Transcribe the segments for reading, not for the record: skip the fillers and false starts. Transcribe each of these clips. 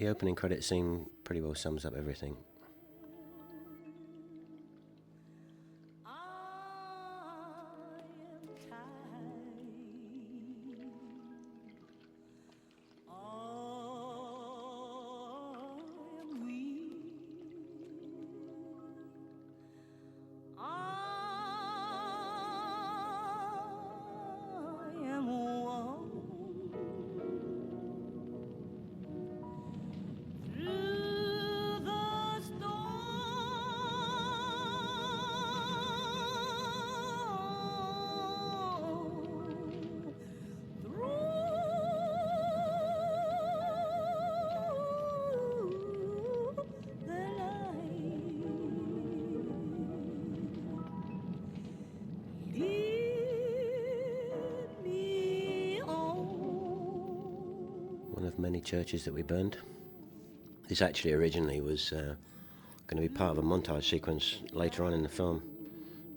The opening credit scene pretty well sums up everything. One of many churches that we burned. This actually originally was going to be part of a montage sequence later on in the film,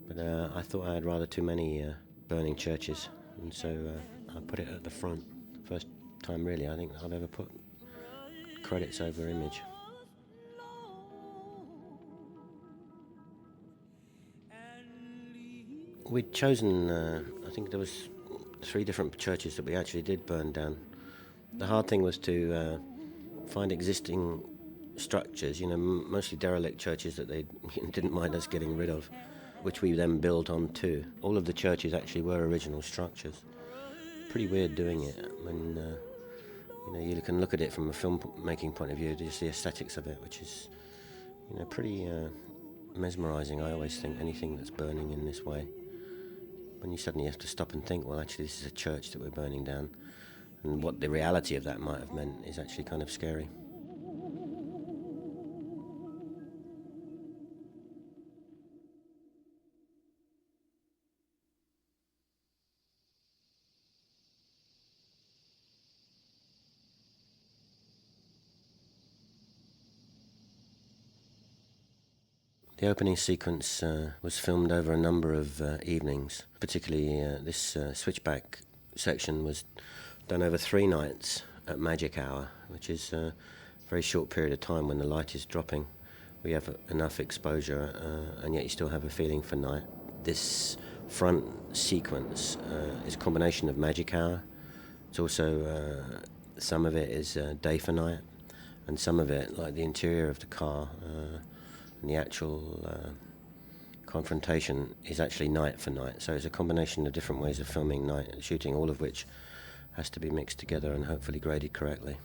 but I thought I had rather too many burning churches, and so I put it at the front. First time really I think I've ever put credits over image. We'd chosen, I think there was 3 different churches that we actually did burn down. The hard thing was to find existing structures, mostly derelict churches that they didn't mind us getting rid of, which we then built onto. All of the churches actually were original structures. Pretty weird doing it when you can look at it from a film-making point of view, just the aesthetics of it, which is pretty mesmerising. I always think anything that's burning in this way, when you suddenly have to stop and think, well, actually this is a church that we're burning down, and what the reality of that might have meant is actually kind of scary. The opening sequence was filmed over a number of evenings. Particularly this switchback section was done over 3 nights at magic hour, which is a very short period of time when the light is dropping. We have enough exposure and yet you still have a feeling for night. This front sequence is a combination of magic hour. It's also, some of it is day for night, and some of it, like the interior of the car, and the actual confrontation is actually night for night. So it's a combination of different ways of filming night and shooting, all of which has to be mixed together and hopefully graded correctly.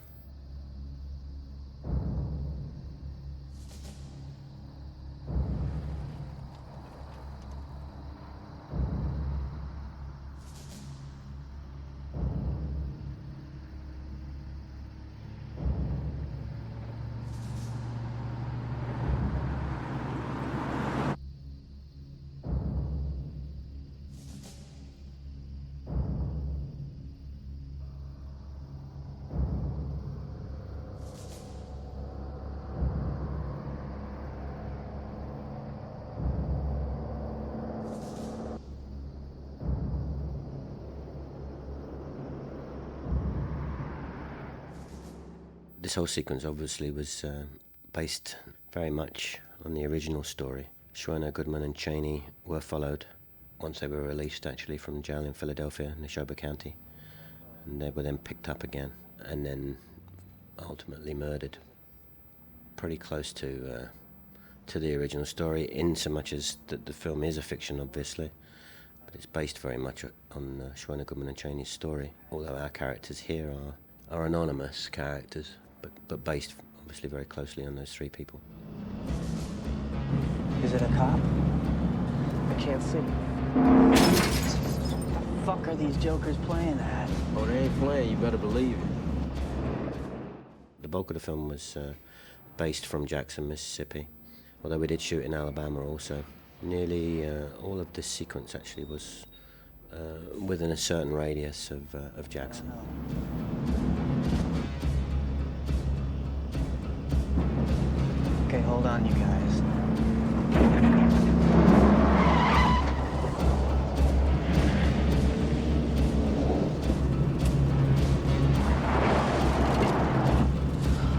This whole sequence obviously was based very much on the original story. Schwerner, Goodman and Chaney were followed once they were released actually from jail in Philadelphia, Neshoba County, and they were then picked up again and then ultimately murdered. Pretty close to the original story, in so much as that the film is a fiction, obviously, but it's based very much on Schwerner, Goodman and Cheney's story, although our characters here are anonymous characters, but based obviously very closely on those three people. Is it a cop? I can't see. What the fuck are these jokers playing at? Oh, they ain't playing, you better believe it. The bulk of the film was based from Jackson, Mississippi, although we did shoot in Alabama also. Nearly all of this sequence actually was within a certain radius of Jackson. Okay, hold on, you guys.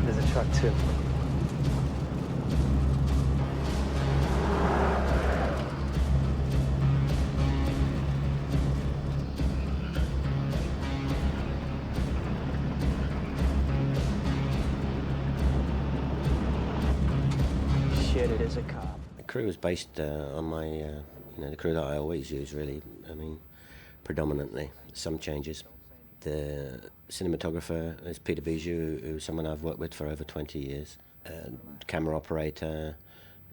There's a truck too. Shit, it is a cop. The crew was based on my, the crew that I always use, really. I mean, predominantly. Some changes. The cinematographer is Peter Bijou, who's someone I've worked with for over 20 years. Camera operator,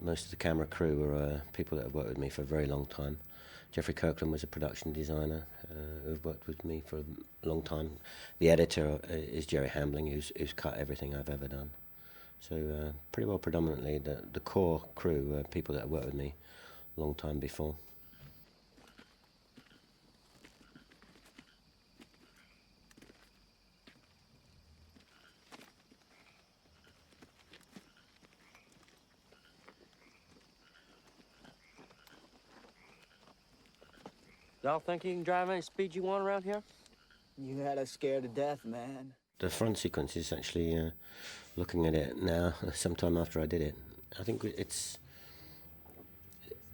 most of the camera crew were people that have worked with me for a very long time. Jeffrey Kirkland was a production designer who've worked with me for a long time. The editor is Jerry Hambling, who's cut everything I've ever done. So pretty well predominantly the core crew are people that have worked with me a long time before. Y'all think you can drive any speed you want around here? You had us scared to death, man. The front sequence is actually, looking at it now, sometime after I did it, I think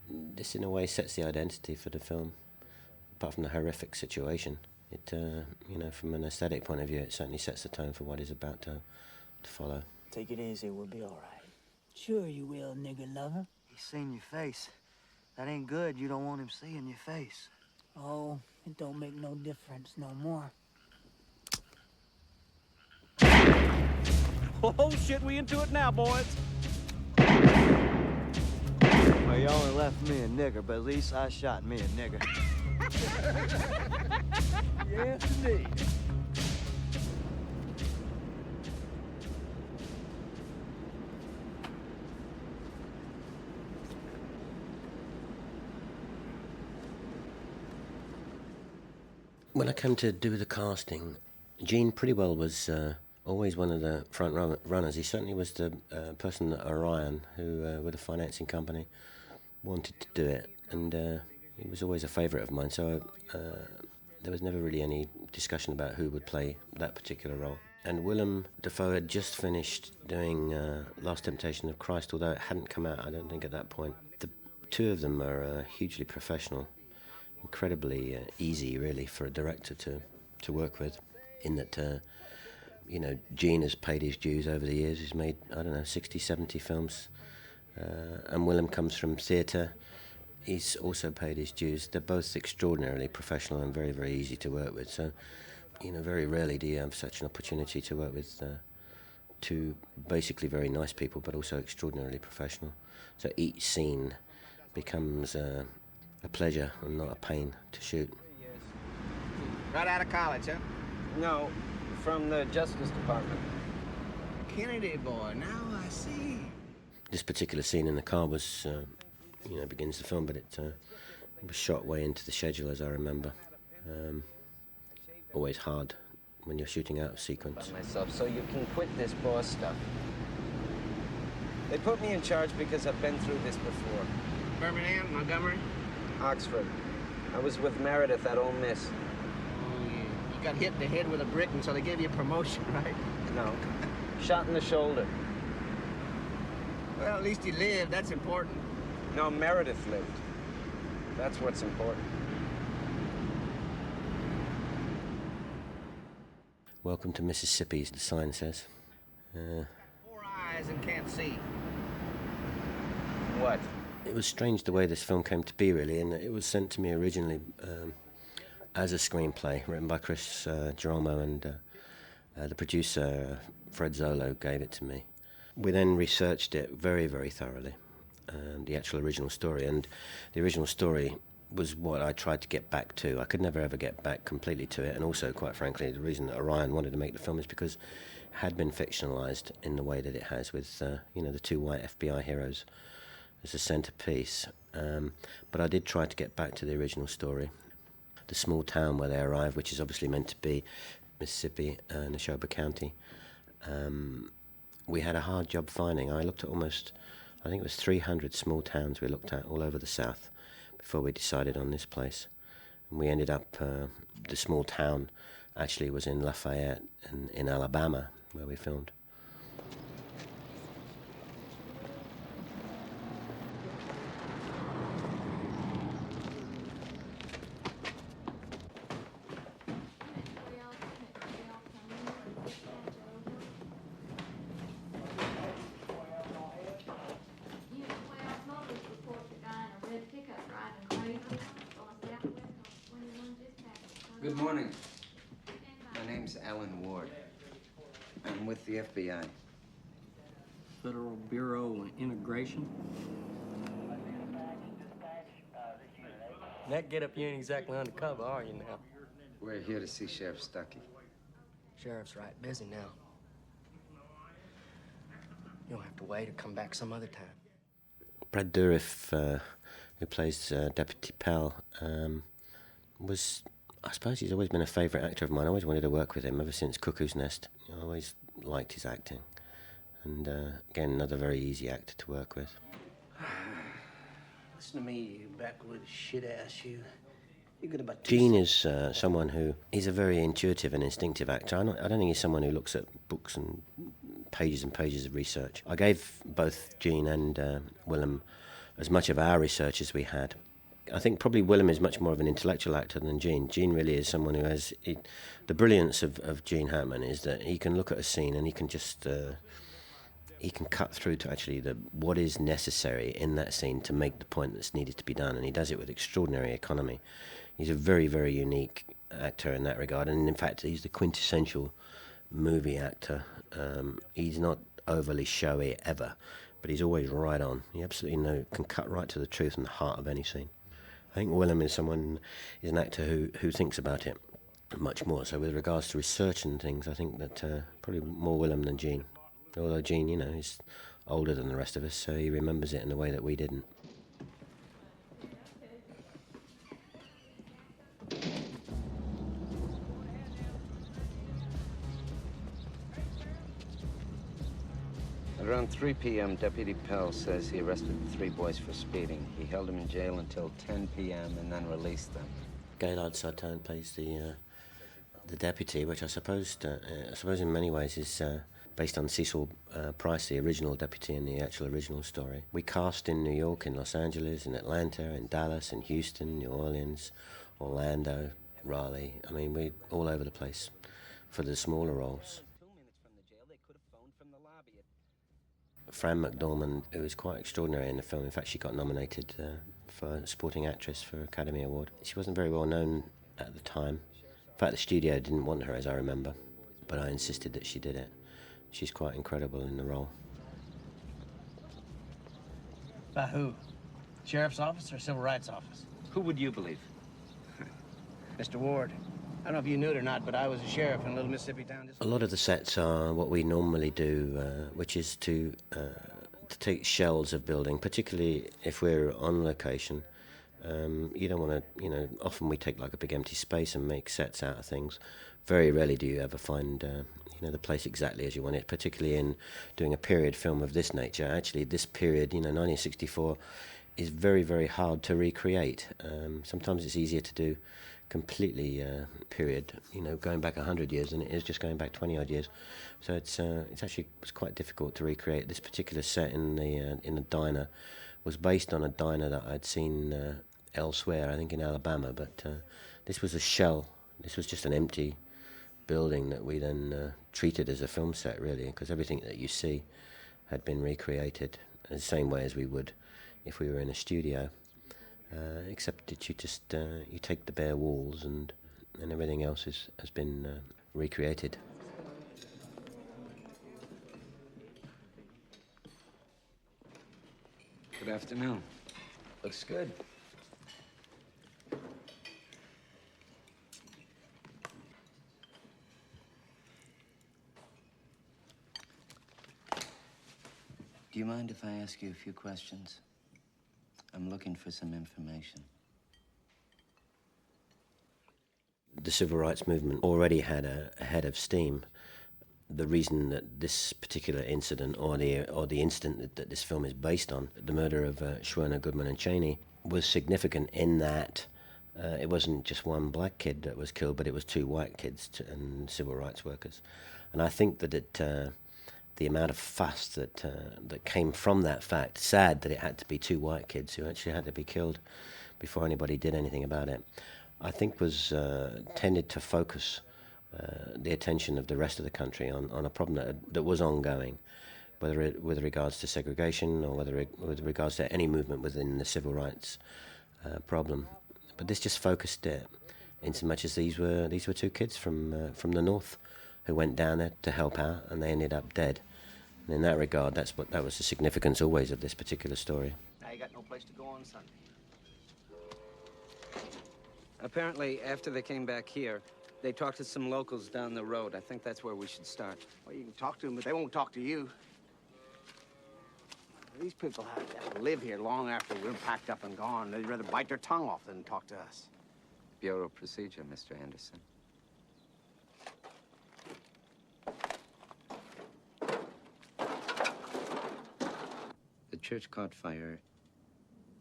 this in a way sets the identity for the film, apart from the horrific situation. It, from an aesthetic point of view, it certainly sets the tone for what is about to follow. Take it easy, we'll be all right. Sure you will, nigger lover. He's seen your face. That ain't good. You don't want him seeing your face. Oh, it don't make no difference no more. Oh, shit, we into it now, boys. Well, you only left me a nigger, but at least I shot me a nigger. Yes, indeed. When I came to do the casting, Gene pretty well was always one of the front runners. He certainly was the person that Orion, who with a financing company, wanted to do it, and he was always a favourite of mine. So there was never really any discussion about who would play that particular role. And Willem Dafoe had just finished doing Last Temptation of Christ, although it hadn't come out, I don't think, at that point. The two of them are hugely professional. Incredibly easy, really, for a director to work with, in that, Gene has paid his dues over the years. He's made, 60, 70 films. And Willem comes from theatre. He's also paid his dues. They're both extraordinarily professional and very, very easy to work with. So, very rarely do you have such an opportunity to work with two basically very nice people, but also extraordinarily professional. So each scene becomes a pleasure and not a pain to shoot. Right out of college, huh? No, from the Justice Department. Kennedy boy, now I see. This particular scene in the car was, begins the film, but it was shot way into the schedule, as I remember. Always hard when you're shooting out of sequence. By myself, so you can quit this boss stuff. They put me in charge because I've been through this before. Birmingham, Montgomery? Oxford. I was with Meredith at Ole Miss. Oh, yeah. You got hit in the head with a brick, and so they gave you a promotion, right? No. Shot in the shoulder. Well, at least you lived. That's important. No, Meredith lived. That's what's important. Welcome to Mississippi, the sign says. 4 eyes and can't see. What? It was strange the way this film came to be, really, and it was sent to me originally as a screenplay written by Chris Geromo, and the producer, Fred Zolo, gave it to me. We then researched it very, very thoroughly, the actual original story, and the original story was what I tried to get back to. I could never ever get back completely to it, and also, quite frankly, the reason that Orion wanted to make the film is because it had been fictionalized in the way that it has, with the two white FBI heroes as a centerpiece. But I did try to get back to the original story. The small town where they arrive, which is obviously meant to be Mississippi, Neshoba County, we had a hard job finding. I looked at I think it was 300 small towns we looked at all over the South before we decided on this place. And we ended up, the small town actually was in Lafayette, in Alabama, where we filmed. Good morning. My name's Alan Ward. I'm with the FBI. Federal Bureau of Immigration. That get up, you ain't exactly undercover, are you now? We're here to see Sheriff Stuckey. Sheriff's right busy now. You'll have to wait or come back some other time. Brad Dourif, who plays Deputy Pell, I suppose he's always been a favourite actor of mine. I always wanted to work with him ever since Cuckoo's Nest. I always liked his acting. And again, another very easy actor to work with. Listen to me, you backwoods shit-ass, you. You're good about Gene is someone who... He's a very intuitive and instinctive actor. I don't think he's someone who looks at books and pages of research. I gave both Gene and Willem as much of our research as we had. I think probably Willem is much more of an intellectual actor than Gene. Gene really is someone who has... the brilliance of Gene Hackman is that he can look at a scene and he can just... he can cut through to actually what is necessary in that scene to make the point that's needed to be done, and he does it with extraordinary economy. He's a very, very unique actor in that regard, and in fact he's the quintessential movie actor. He's not overly showy ever, but he's always right on. He absolutely can cut right to the truth and the heart of any scene. I think Willem is an actor who thinks about it much more. So with regards to research and things, I think that probably more Willem than Gene. Although Gene, he's older than the rest of us, so he remembers it in a way that we didn't. Around 3 p.m., Deputy Pell says he arrested the 3 boys for speeding. He held them in jail until 10 p.m. and then released them. Gaylord Sartain plays the deputy, which I suppose in many ways is based on Cecil Price, the original deputy in the actual original story. We cast in New York, in Los Angeles, in Atlanta, in Dallas, in Houston, New Orleans, Orlando, Raleigh. I mean, we're all over the place for the smaller roles. 2 minutes from the jail, they could have phoned from the lobby. Fran McDormand, who was quite extraordinary in the film. In fact, she got nominated for Supporting Actress for Academy Award. She wasn't very well known at the time. In fact, the studio didn't want her, as I remember, but I insisted that she did it. She's quite incredible in the role. By who? Sheriff's office or civil rights office? Who would you believe? Mr. Ward, I don't know if you knew it or not, but I was a sheriff in a little Mississippi town. A lot of the sets are what we normally do, which is to take shells of building, particularly if we're on location. You don't want to, often we take like a big empty space and make sets out of things. Very rarely do you ever find, the place exactly as you want it, particularly in doing a period film of this nature. Actually, this period, 1964, is very, very hard to recreate. Sometimes it's easier to do completely period, going back 100 years than it is just going back 20-odd years. So it's quite difficult to recreate. This particular set in the diner was based on a diner that I'd seen elsewhere, I think in Alabama, but this was a shell. This was just an empty building that we then treated as a film set, really, because everything that you see had been recreated the same way as we would if we were in a studio, except that you just you take the bare walls and everything else has been recreated. Good afternoon. Looks good. Do you mind if I ask you a few questions? I'm looking for some information. The civil rights movement already had a head of steam. The reason that this particular incident, or the incident that this film is based on, the murder of Schwerner, Goodman, and Cheney, was significant in that it wasn't just one black kid that was killed, but it was two white kids and civil rights workers. And I think that the amount of fuss that came from that fact, sad that it had to be two white kids who actually had to be killed before anybody did anything about it, I think was tended to focus the attention of the rest of the country on a problem that was ongoing, whether it with regards to segregation or with regards to any movement within the civil rights problem. But this just focused it, in so much as these were two kids from the north who went down there to help out, and they ended up dead. And in that regard, that was the significance always of this particular story. Now you got no place to go on Sunday. Apparently, after they came back here, they talked to some locals down the road. I think that's where we should start. Well, you can talk to them, but they won't talk to you. These people have to live here long after we're packed up and gone. They'd rather bite their tongue off than talk to us. Bureau procedure, Mr. Anderson. The church caught fire,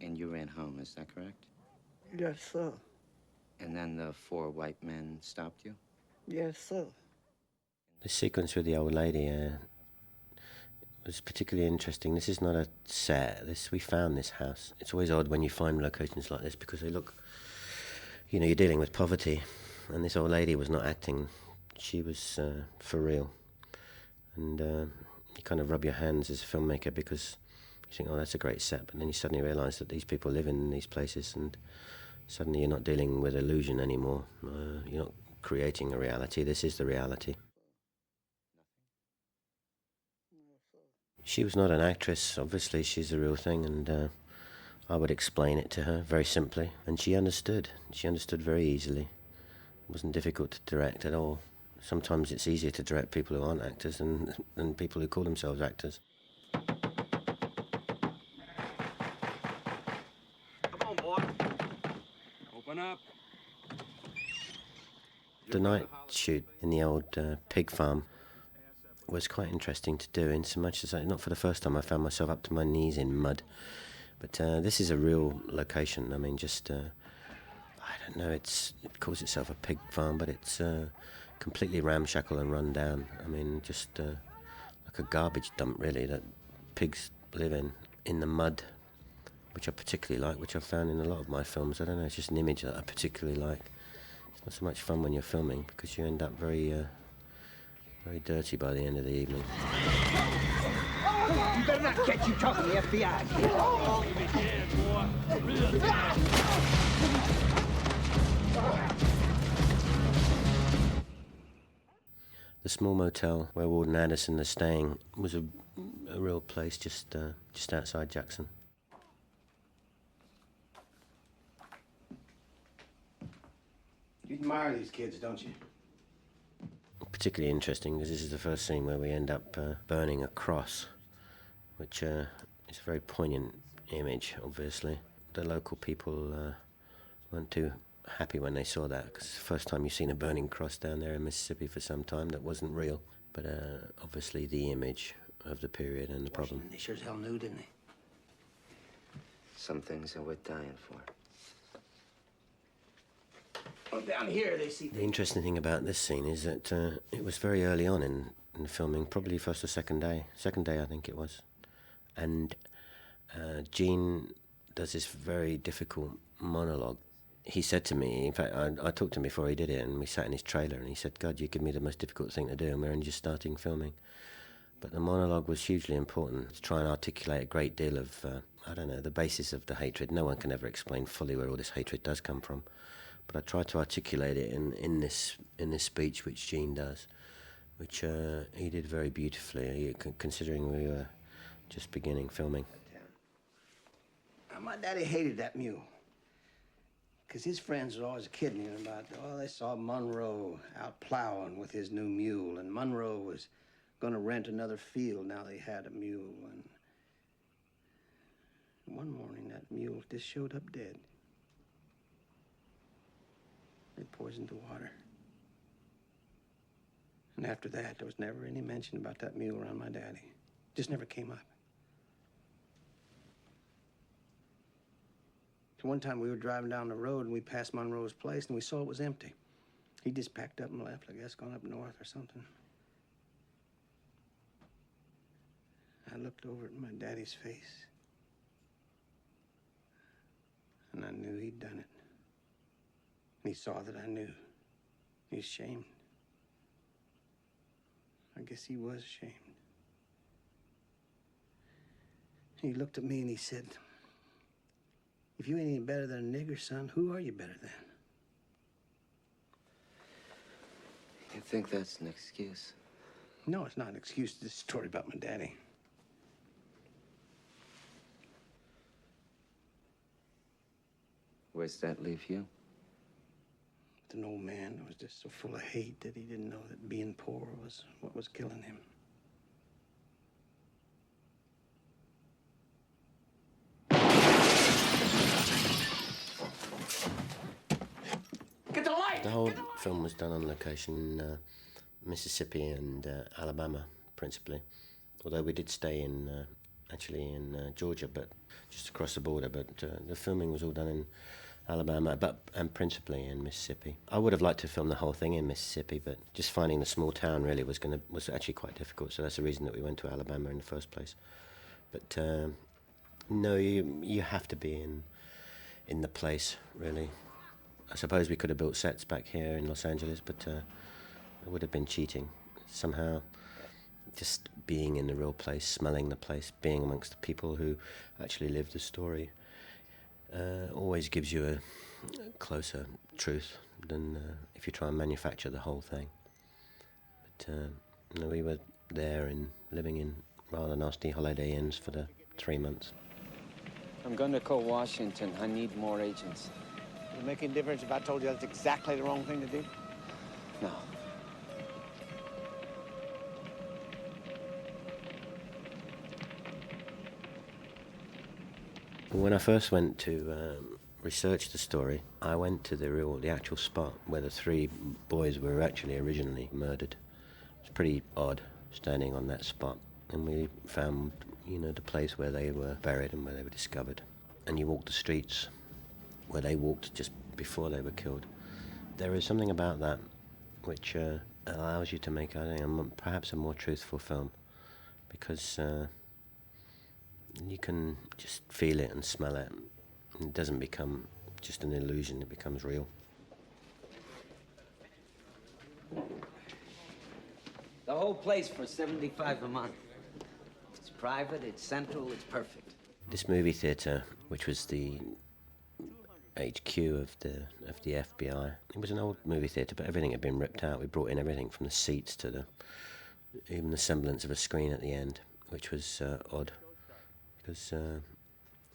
and you ran home, is that correct? Yes, sir. And then the four white men stopped you? Yes, sir. The sequence with the old lady was particularly interesting. This is not a set. We found this house. It's always odd when you find locations like this because they look, you're dealing with poverty, and this old lady was not acting. She was for real. And you kind of rub your hands as a filmmaker because you think, oh, that's a great set, but then you suddenly realise that these people live in these places, and suddenly you're not dealing with illusion anymore. You're not creating a reality. This is the reality. She was not an actress. Obviously, she's the real thing, and I would explain it to her very simply, and she understood. She understood very easily. It wasn't difficult to direct at all. Sometimes it's easier to direct people who aren't actors than people who call themselves actors. Up. The night shoot in the old pig farm was quite interesting to do, in so much as not for the first time I found myself up to my knees in mud. But this is a real location. I mean, just, I don't know, it calls itself a pig farm, but it's completely ramshackle and run down. I mean, just like a garbage dump, really, that pigs live in the mud, which I particularly like, which I've found in a lot of my films. I don't know, it's just an image that I particularly like. It's not so much fun when you're filming because you end up very dirty by the end of the evening. You better not catch you talking to the FBI. The small motel where Warden Anderson is staying was a real place just outside Jackson. You admire these kids, don't you? Particularly interesting because this is the first scene where we end up burning a cross, which is a very poignant image, obviously. The local people weren't too happy when they saw that because it's the first time you've seen a burning cross down there in Mississippi for some time that wasn't real. But obviously the image of the period and the problem. They sure as hell knew, didn't they? Some things are worth dying for. Well, down here they see The interesting thing about this scene is that it was very early on in the filming, probably first or second day. Second day, I think it was. And Gene does this very difficult monologue. He said to me, in fact, I talked to him before he did it, and we sat in his trailer, and he said, God, you give me the most difficult thing to do, and we're only just starting filming. But the monologue was hugely important to try and articulate a great deal of, I don't know, the basis of the hatred. No one can ever explain fully where all this hatred does come from. But I tried to articulate it in this speech, which Gene does, which he did very beautifully, considering we were just beginning filming. Now, my daddy hated that mule. Because his friends were always kidding him about, oh, they saw Monroe out plowing with his new mule, and Monroe was going to rent another field now they had a mule. And one morning, that mule just showed up dead. They poisoned the water. And after that, there was never any mention about that mule around my daddy. Just never came up. So one time we were driving down the road and we passed Monroe's place and we saw it was empty. He just packed up and left, I guess, gone up north or something. I looked over at my daddy's face and I knew he'd done it. And he saw that I knew. He's ashamed. I guess he was ashamed. He looked at me and he said, if you ain't any better than a nigger, son, who are you better than? You think that's an excuse? No, it's not an excuse to this story about my daddy. Where's that leave you? An old man who was just so full of hate that he didn't know that being poor was what was killing him. Get the light! The whole film was done on location in Mississippi and Alabama, principally. Although we did stay in, actually in Georgia, but just across the border. But the filming was all done in Alabama, and principally in Mississippi. I would have liked to film the whole thing in Mississippi, but just finding the small town really was actually quite difficult. So that's the reason that we went to Alabama in the first place. But no, you have to be in the place really. I suppose we could have built sets back here in Los Angeles, but it would have been cheating. Somehow, just being in the real place, smelling the place, being amongst the people who actually live the story, always gives you a closer truth than if you try and manufacture the whole thing. But no, we were there and living in rather nasty Holiday Inns for the 3 months. I'm going to call Washington. I need more agents. Does it make any difference if I told you that's exactly the wrong thing to do? No. When I first went to research the story, I went to the actual spot where the 3 boys were actually originally murdered. It's pretty odd standing on that spot, and we found, the place where they were buried and where they were discovered. And you walk the streets where they walked just before they were killed. There is something about that which allows you to make, I think, perhaps a more truthful film, because you can just feel it and smell it. It doesn't become just an illusion, it becomes real. The whole place for $75 a month. It's private, it's central, it's perfect. This movie theatre, which was the HQ of the FBI, it was an old movie theatre, but everything had been ripped out. We brought in everything from the seats to even the semblance of a screen at the end, which was odd, because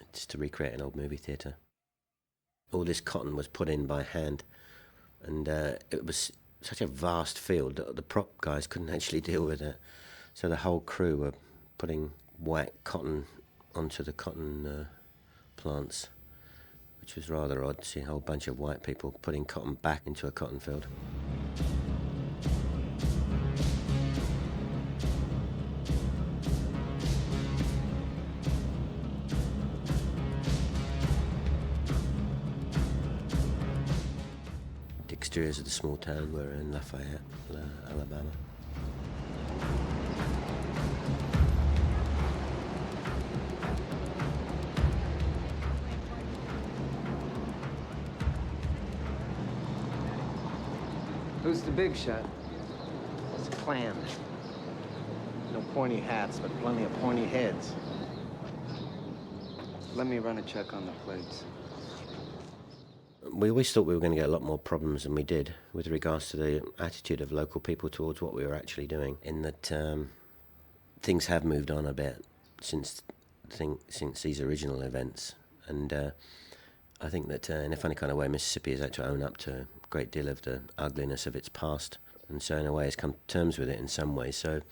it's to recreate an old movie theatre. All this cotton was put in by hand, and it was such a vast field that the prop guys couldn't actually deal with it. So the whole crew were putting white cotton onto the cotton plants, which was rather odd to see a whole bunch of white people putting cotton back into a cotton field. The exteriors of the small town were in Lafayette, Alabama. Who's the big shot? It's a clan. No pointy hats, but plenty of pointy heads. Let me run a check on the plates. We always thought we were going to get a lot more problems than we did with regards to the attitude of local people towards what we were actually doing, in that things have moved on a bit since these original events. And I think that in a funny kind of way, Mississippi has had to own up to a great deal of the ugliness of its past, and so in a way has come to terms with it in some ways. So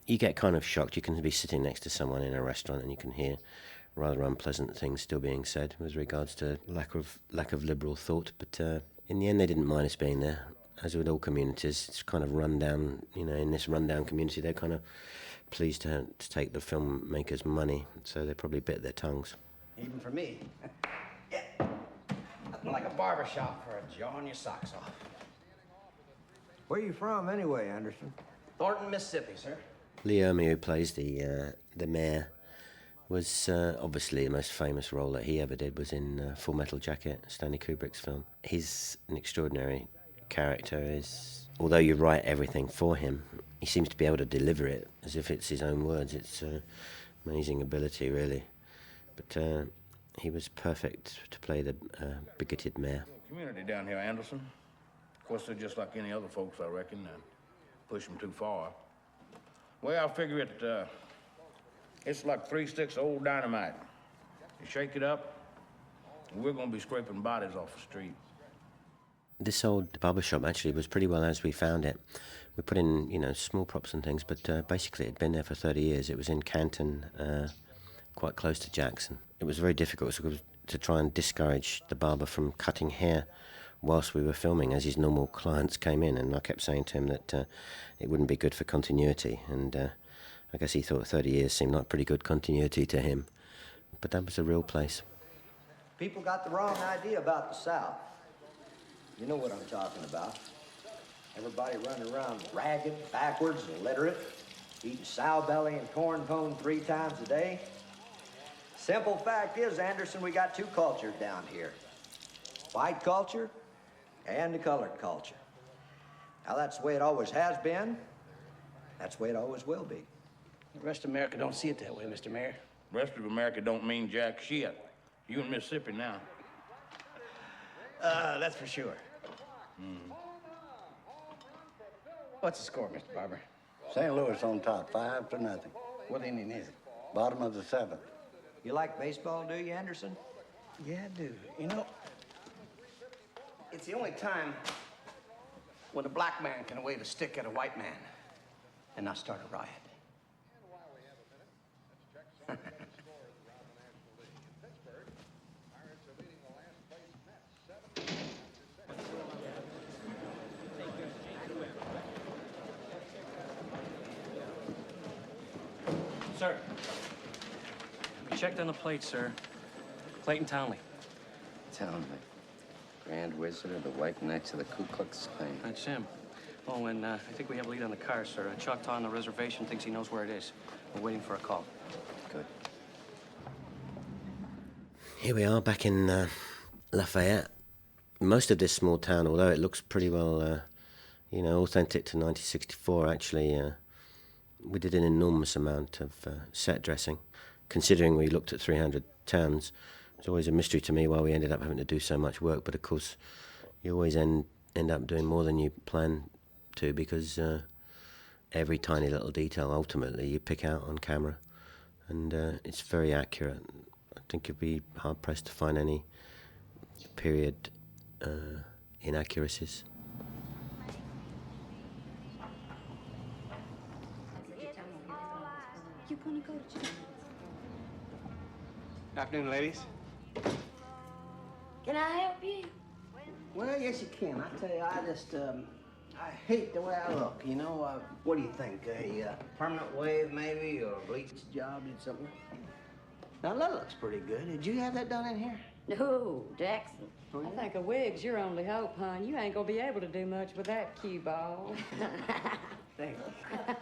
you get kind of shocked. You can be sitting next to someone in a restaurant and you can hear rather unpleasant things still being said with regards to lack of liberal thought. But in the end, they didn't mind us being there. As with all communities, it's kind of run down. You know, in this rundown community, they're kind of pleased to take the filmmakers' money, so they probably bit their tongues. Even for me. Yeah. Nothing like a barber shop for jawing your socks off. Where you from, anyway, Anderson? Thornton, Mississippi, sir. Lee Ermey, who plays the mayor, was obviously the most famous role that he ever did was in Full Metal Jacket, Stanley Kubrick's film. He's an extraordinary character. Although you write everything for him, he seems to be able to deliver it as if it's his own words. It's amazing ability, really. But he was perfect to play the bigoted mayor. Community down here, Anderson. Of course, they're just like any other folks, I reckon. Push them too far. Well, I figure it's like 3 sticks of old dynamite. You shake it up, and we're gonna be scraping bodies off the street. This old barber shop actually was pretty well as we found it. We put in, small props and things, but basically it'd been there for 30 years. It was in Canton, quite close to Jackson. It was very difficult to try and discourage the barber from cutting hair whilst we were filming as his normal clients came in, and I kept saying to him that it wouldn't be good for continuity, and I guess he thought 30 years seemed like pretty good continuity to him. But that was a real place. People got the wrong idea about the South. You know what I'm talking about. Everybody running around ragged, backwards, illiterate, eating sow belly and corn pone 3 times a day. Simple fact is, Anderson, we got 2 cultures down here. White culture and the colored culture. Now, that's the way it always has been. That's the way it always will be. The rest of America don't see it that way, Mr. Mayor. Rest of America don't mean jack shit. You in Mississippi now. That's for sure. What's the score, Mr. Barber? St. Louis on top, 5-0. What inning is it? Bottom of the 7th. You like baseball, do you, Anderson? Yeah, I do. It's the only time when a black man can wave a stick at a white man and not start a riot. Sir. We checked on the plate, sir. Clayton Townley. Townley. Grand Wizard of the White Knights of the Ku Klux Klan. That's him. Oh, and I think we have a lead on the car, sir. Choctaw on the reservation thinks he knows where it is. We're waiting for a call. Good. Here we are back in Lafayette. Most of this small town, although it looks pretty well, authentic to 1964, actually, we did an enormous amount of set dressing. Considering we looked at 300 towns, it's always a mystery to me why we ended up having to do so much work. But of course, you always end up doing more than you plan to, because every tiny little detail ultimately you pick out on camera, and it's very accurate. I think you'd be hard pressed to find any period inaccuracies. You gonna go to church? Afternoon, ladies. Can I help you? Well, yes, you can. I tell you, I hate the way I look, what do you think? A permanent wave, maybe, or a bleach job, did something? Now, that looks pretty good. Did you have that done in here? No, Jackson. Oh, yeah? I think a wig's your only hope, hon. You ain't gonna be able to do much with that cue ball. Thank you.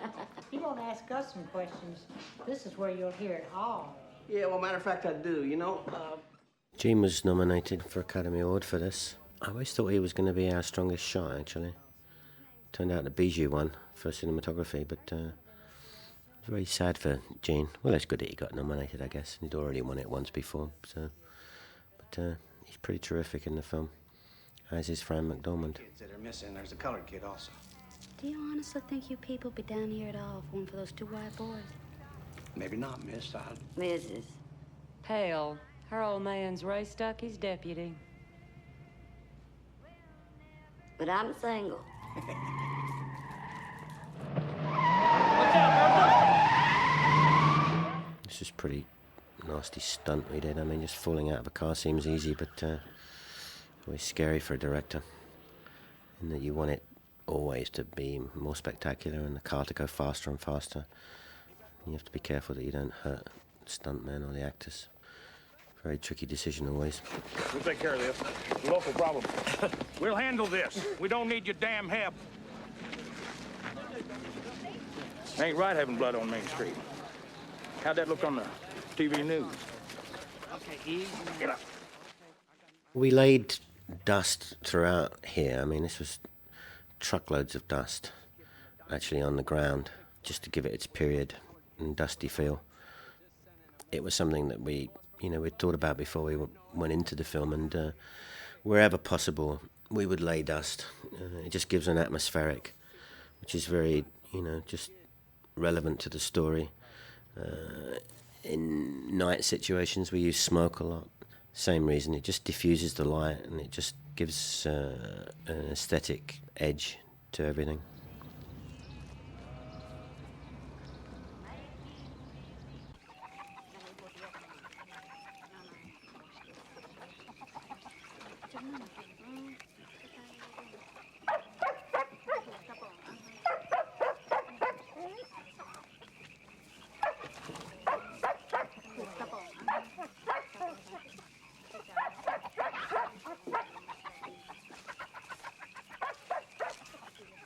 You won't ask us some questions. This is where you'll hear it all. Yeah, well, matter of fact, I do. Gene was nominated for Academy Award for this. I always thought he was going to be our strongest shot, actually. Turned out that Bijou won for cinematography, but was very sad for Gene. Well, it's good that he got nominated, I guess. He'd already won it once before, so. But he's pretty terrific in the film, as is Fran McDormand. Kids that are missing, there's a colored kid also. Do you honestly think you people be down here at all if one for those two white boys? Maybe not, miss. Mrs. Pale. Her old man's Ray Stuckey's deputy. But I'm single. This is pretty nasty stunt we did. I mean, just falling out of a car seems easy, but always scary for a director. In that you want it always to be more spectacular and the car to go faster and faster. You have to be careful that you don't hurt the stuntman or the actors. Very tricky decision always. We'll take care of this. Local problem. We'll handle this. We don't need your damn help. Ain't right having blood on Main Street. How'd that look on the TV news? Okay, easy. Get up. We laid dust throughout here. I mean, this was truckloads of dust actually on the ground just to give it its period and dusty feel. It was something that we'd thought about before we went into the film, and wherever possible we would lay dust. It just gives an atmospheric, which is very, just relevant to the story. In night situations we use smoke a lot. Same reason, it just diffuses the light and it just gives an aesthetic edge to everything.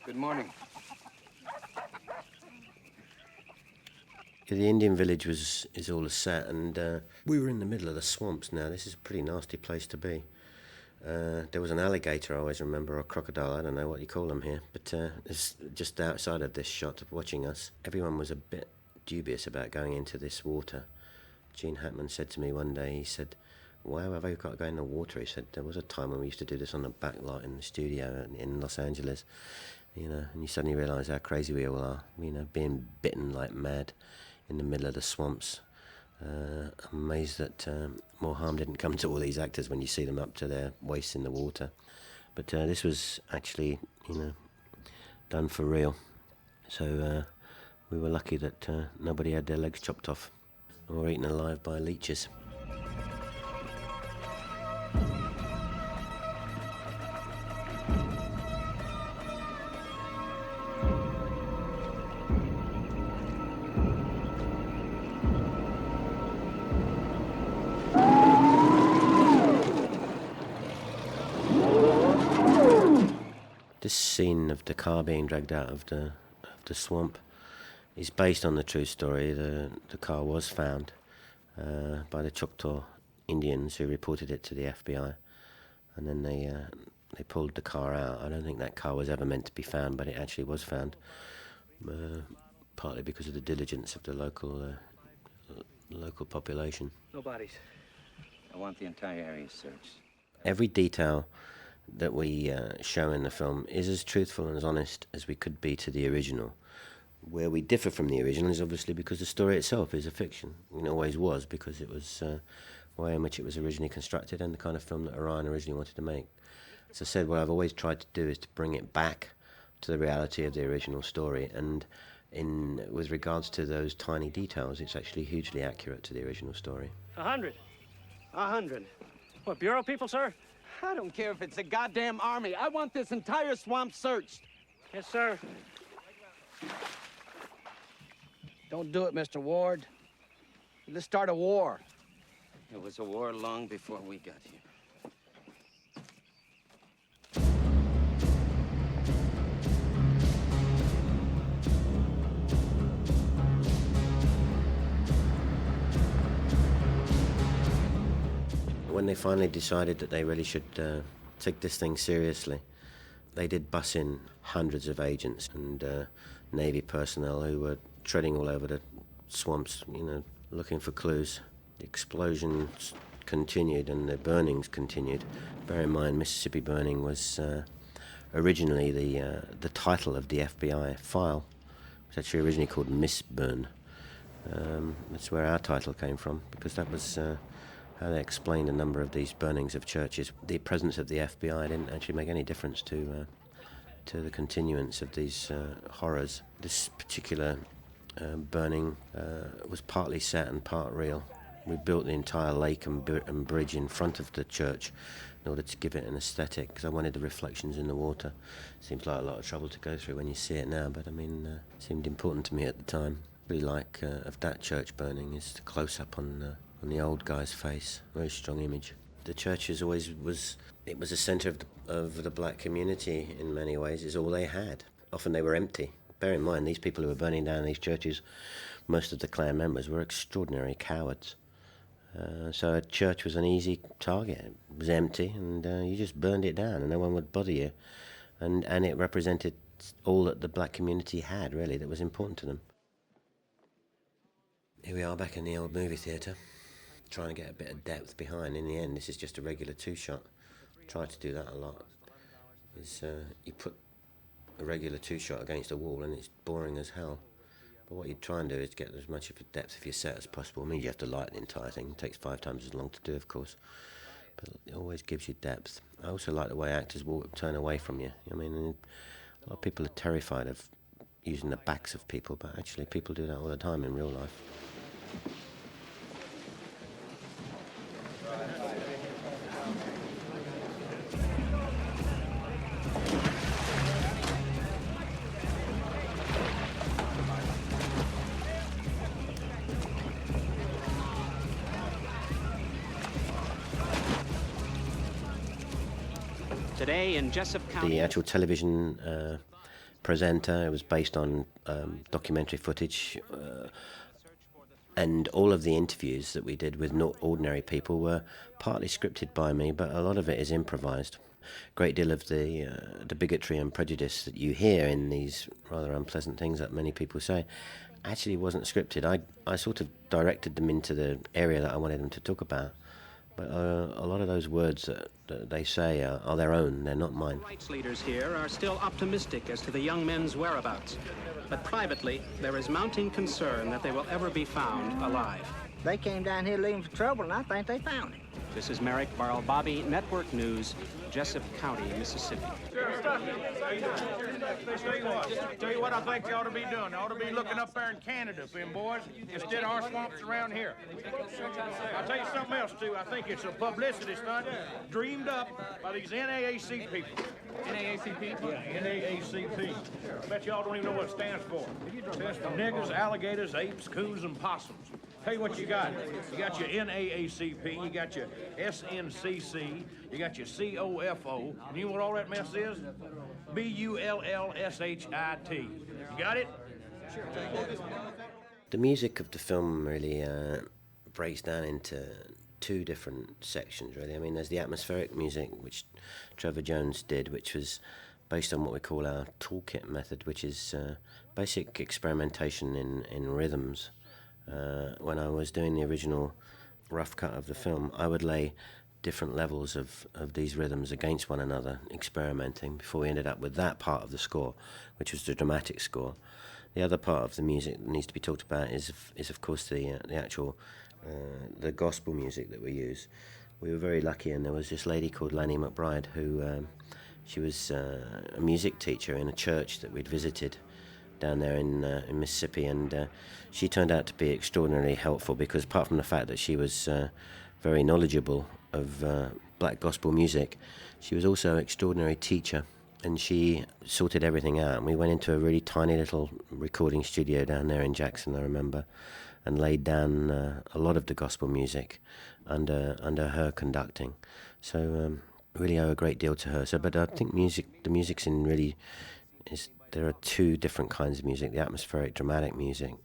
Good morning. The Indian village is all set, and we were in the middle of the swamps now. This is a pretty nasty place to be. There was an alligator, I always remember, or a crocodile, I don't know what you call them here, but it's just outside of this shot watching us. Everyone was a bit dubious about going into this water. Gene Hackman said to me one day, he said, "Why have I got to go in the water?" He said, "There was a time when we used to do this on the back lot in the studio in Los Angeles, and you suddenly realise how crazy we all are, being bitten like mad in the middle of the swamps. I'm amazed that more harm didn't come to all these actors when you see them up to their waists in the water. But this was actually, done for real. So we were lucky that nobody had their legs chopped off or eaten alive by leeches. This scene of the car being dragged out of the swamp is based on the true story. The car was found by the Choctaw Indians who reported it to the FBI, and then they pulled the car out. I don't think that car was ever meant to be found, but it actually was found, partly because of the diligence of the local population. No bodies. I want the entire area searched. Every detail that we show in the film is as truthful and as honest as we could be to the original. Where we differ from the original is obviously because the story itself is a fiction. It always was, because it was the way in which it was originally constructed and the kind of film that Orion originally wanted to make. As I said, what I've always tried to do is to bring it back to the reality of the original story, and with regards to those tiny details, it's actually hugely accurate to the original story. 100. 100. What, Bureau people, sir? I don't care if it's a goddamn army. I want this entire swamp searched. Yes, sir. Don't do it, Mr. Ward. Let's start a war. It was a war long before we got here. When they finally decided that they really should take this thing seriously, they did bus in hundreds of agents and Navy personnel who were treading all over the swamps, looking for clues. The explosions continued and the burnings continued. Bear in mind, Mississippi Burning was originally the title of the FBI file. It was actually originally called Miss Burn. That's where our title came from, because that was how they explained a number of these burnings of churches. The presence of the FBI didn't actually make any difference to the continuance of these horrors. This particular burning was partly set and part real. We built the entire lake and bridge in front of the church in order to give it an aesthetic, because I wanted the reflections in the water. Seems like a lot of trouble to go through when you see it now, but I mean, it seemed important to me at the time. Really like of that church burning is the close-up on the old guy's face. Very strong image. The church is always was a centre of the black community in many ways. Is all they had. Often they were empty. Bear in mind, these people who were burning down these churches, most of the Klan members were extraordinary cowards. So a church was an easy target. It was empty, and you just burned it down, and no one would bother you. And it represented all that the black community had, really, that was important to them. Here we are back in the old movie theatre, trying to get a bit of depth behind. In the end, this is just a regular two-shot. Try to do that a lot. You put a regular two-shot against a wall and it's boring as hell. But what you try and do is get as much of a depth of your set as possible. It means you have to light the entire thing. It takes 5 times as long to do, of course. But it always gives you depth. I also like the way actors turn away from you. I mean, a lot of people are terrified of using the backs of people, but actually people do that all the time in real life. Today in Jessup County. The actual television presenter, it was based on documentary footage, and all of the interviews that we did with ordinary people were partly scripted by me, but a lot of it is improvised. A great deal of the bigotry and prejudice that you hear in these rather unpleasant things that many people say actually wasn't scripted. I sort of directed them into the area that I wanted them to talk about. But a lot of those words that they say are their own, they're not mine. Rights leaders here are still optimistic as to the young men's whereabouts. But privately, there is mounting concern that they will ever be found alive. They came down here looking for trouble, and I think they found him. This is Merrick Bobby, Network News, Jessup County, Mississippi. Tell you what I think you ought to be doing. You ought to be looking up there in Canada for them boys instead of our swamps around here. I'll tell you something else, too. I think it's a publicity stunt dreamed up by these NAACP people. NAACP? Yeah, NAACP. I bet y'all don't even know what it stands for. It stands for niggers, alligators, apes, coons, and possums. Tell you what you got. You got your NAACP, you got your SNCC, you got your COFO, and you know what all that mess is? BULLSHIT. You got it? Sure. The music of the film really breaks down into 2 different sections, really. I mean, there's the atmospheric music, which Trevor Jones did, which was based on what we call our toolkit method, which is basic experimentation in rhythms. When I was doing the original rough cut of the film, I would lay different levels of these rhythms against one another, experimenting, before we ended up with that part of the score, which was the dramatic score. The other part of the music that needs to be talked about is of course the actual the gospel music that we use. We were very lucky, and there was this lady called Lanny McBride who she was a music teacher in a church that we'd visited down there in Mississippi, and she turned out to be extraordinarily helpful, because apart from the fact that she was very knowledgeable of black gospel music, she was also an extraordinary teacher, and she sorted everything out. And we went into a really tiny little recording studio down there in Jackson, I remember, and laid down a lot of the gospel music under her conducting. So really owe a great deal to her. So, but I think the music's in really is. There are 2 different kinds of music: the atmospheric, dramatic music,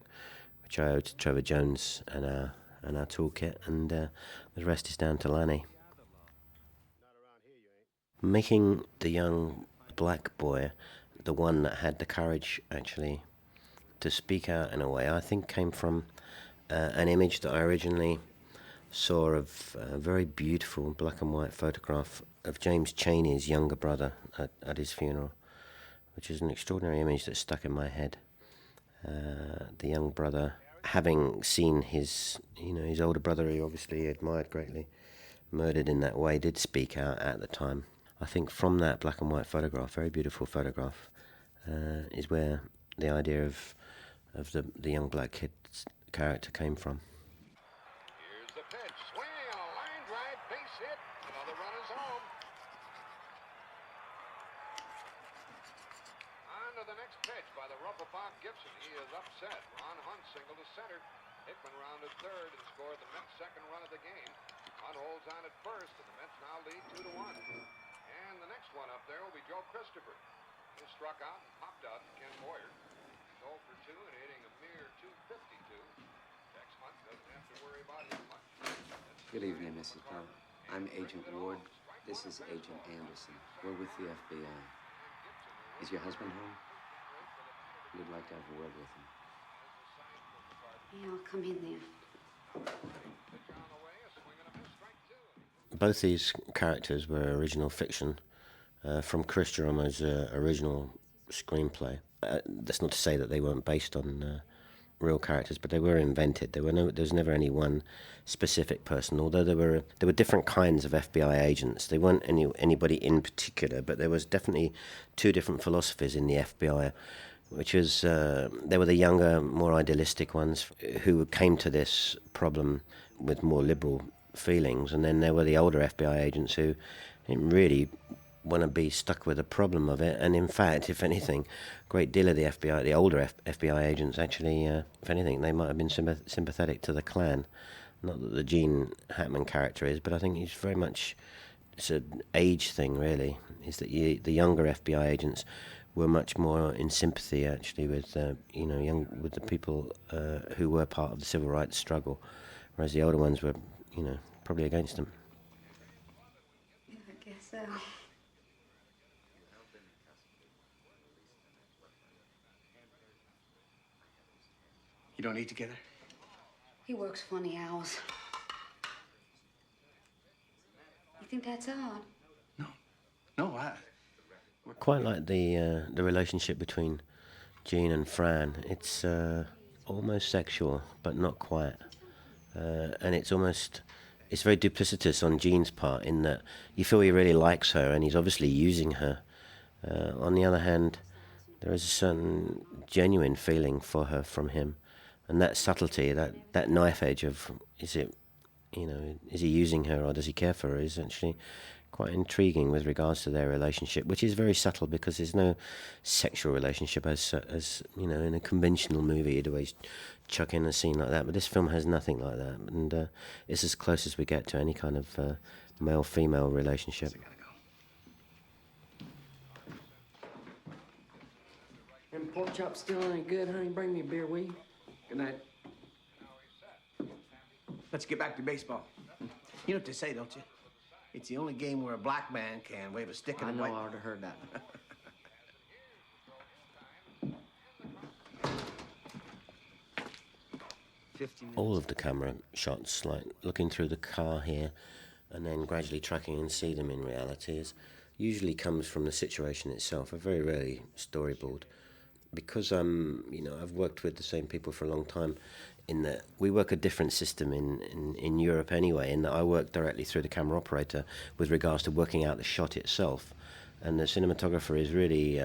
which I owe to Trevor Jones and our toolkit, and the rest is down to Lanny. Making the young black boy the one that had the courage, actually, to speak out in a way, I think came from an image that I originally saw of a very beautiful black and white photograph of James Chaney's younger brother at his funeral, which is an extraordinary image that stuck in my head. The young brother, having seen his older brother, he obviously admired greatly, murdered in that way, did speak out at the time. I think from that black and white photograph, very beautiful photograph, is where the idea of the young black kid's character came from. Here's the pitch. Swing, a line drive, base hit. Another run is home. On to the next pitch by the rough of Bob Gibson. He is upset. Ron Hunt single to center. Hickman rounded third and scored the Mets' second run of the game. Hunt holds on at first, and the Mets now lead 2-1. And the next one up there will be Joe Christopher. He struck out and popped out Ken Boyer. He's 0 for 2 and hitting a mere .252. Tex Hunt doesn't have to worry about him much. Good evening, Mrs. Powell. I'm Agent Ward. This is Agent Anderson. We're with the FBI. Is your husband home? We'd like to have a word with him. Yeah, I'll come in there. Both these characters were original fiction from Chris Geromo's original screenplay. That's not to say that they weren't based on real characters, but they were invented. There was never any one specific person. Although there were different kinds of FBI agents. They weren't anybody in particular, but there was definitely two different philosophies in the FBI, which was there were the younger, more idealistic ones who came to this problem with more liberal feelings, and then there were the older FBI agents who didn't really want to be stuck with the problem of it, and in fact, if anything, a great deal of the FBI, the older FBI agents actually, if anything, they might have been sympathetic to the Klan. Not that the Gene Hackman character is, but I think he's very much, it's an age thing really, is that the younger FBI agents were much more in sympathy actually with with the people who were part of the civil rights struggle, whereas the older ones were probably against them. Yeah, I guess so. You don't eat together? He works funny hours. You think that's odd? No, I... Quite like the relationship between Gene and Fran. It's almost sexual, but not quite. And it's very duplicitous on Gene's part in that you feel he really likes her and he's obviously using her. On the other hand, there is a certain genuine feeling for her from him. And that subtlety, that knife edge of, is he using her or does he care for her, is actually quite intriguing with regards to their relationship, which is very subtle because there's no sexual relationship as in a conventional movie you'd always chuck in a scene like that, but this film has nothing like that, and it's as close as we get to any kind of male-female relationship. Them pork chops still ain't good, honey. Bring me a beer, will you? Good night. Let's get back to baseball. You know what they say, don't you? It's the only game where a black man can wave a stick at a white... I already heard that. All of the camera shots, like looking through the car here and then gradually tracking and see them in reality, usually comes from the situation itself. I very rarely storyboard because I've worked with the same people for a long time. In that we work a different system in Europe anyway, in that I work directly through the camera operator with regards to working out the shot itself, and the cinematographer is really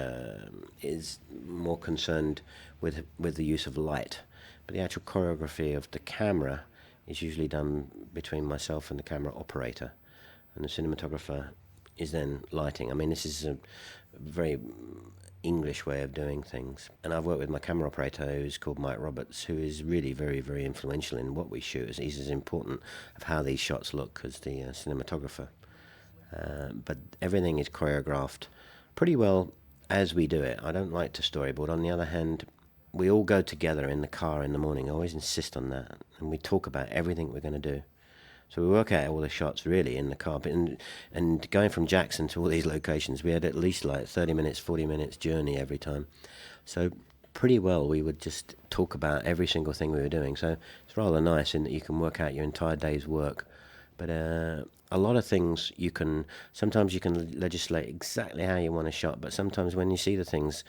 is more concerned with the use of light, but the actual choreography of the camera is usually done between myself and the camera operator, and the cinematographer is then lighting. I mean, this is a very English way of doing things, and I've worked with my camera operator who's called Mike Roberts, who is really very, very influential in what we shoot. He's as important of how these shots look as the cinematographer, but everything is choreographed pretty well as we do it. I don't like to storyboard. On the other hand, we all go together in the car in the morning. I always insist on that, and we talk about everything we're going to do. So we work out all the shots really in the car. And going from Jackson to all these locations, we had at least like 30 minutes, 40 minutes journey every time. So pretty well we would just talk about every single thing we were doing. So it's rather nice in that you can work out your entire day's work. But a lot of things sometimes you can legislate exactly how you want to shot, but sometimes when you see the things,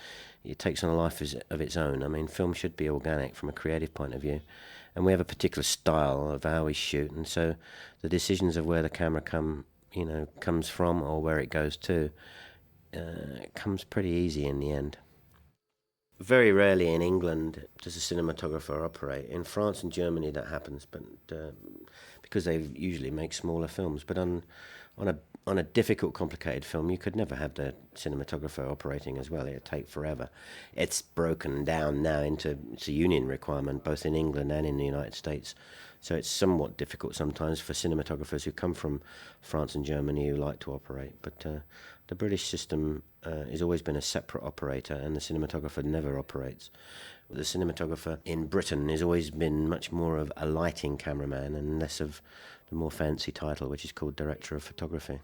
it takes on a life of its own. I mean, film should be organic from a creative point of view. And we have a particular style of how we shoot, and so the decisions of where the camera comes from or where it goes to, it comes pretty easy in the end. Very rarely in England does a cinematographer operate. In France and Germany that happens, but because they usually make smaller films. But on a difficult, complicated film, you could never have the cinematographer operating as well. It'd take forever. It's broken down now it's a union requirement, both in England and in the United States. So it's somewhat difficult sometimes for cinematographers who come from France and Germany who like to operate. But the British system has always been a separate operator, and the cinematographer never operates. The cinematographer in Britain has always been much more of a lighting cameraman and less of the more fancy title, which is called director of photography.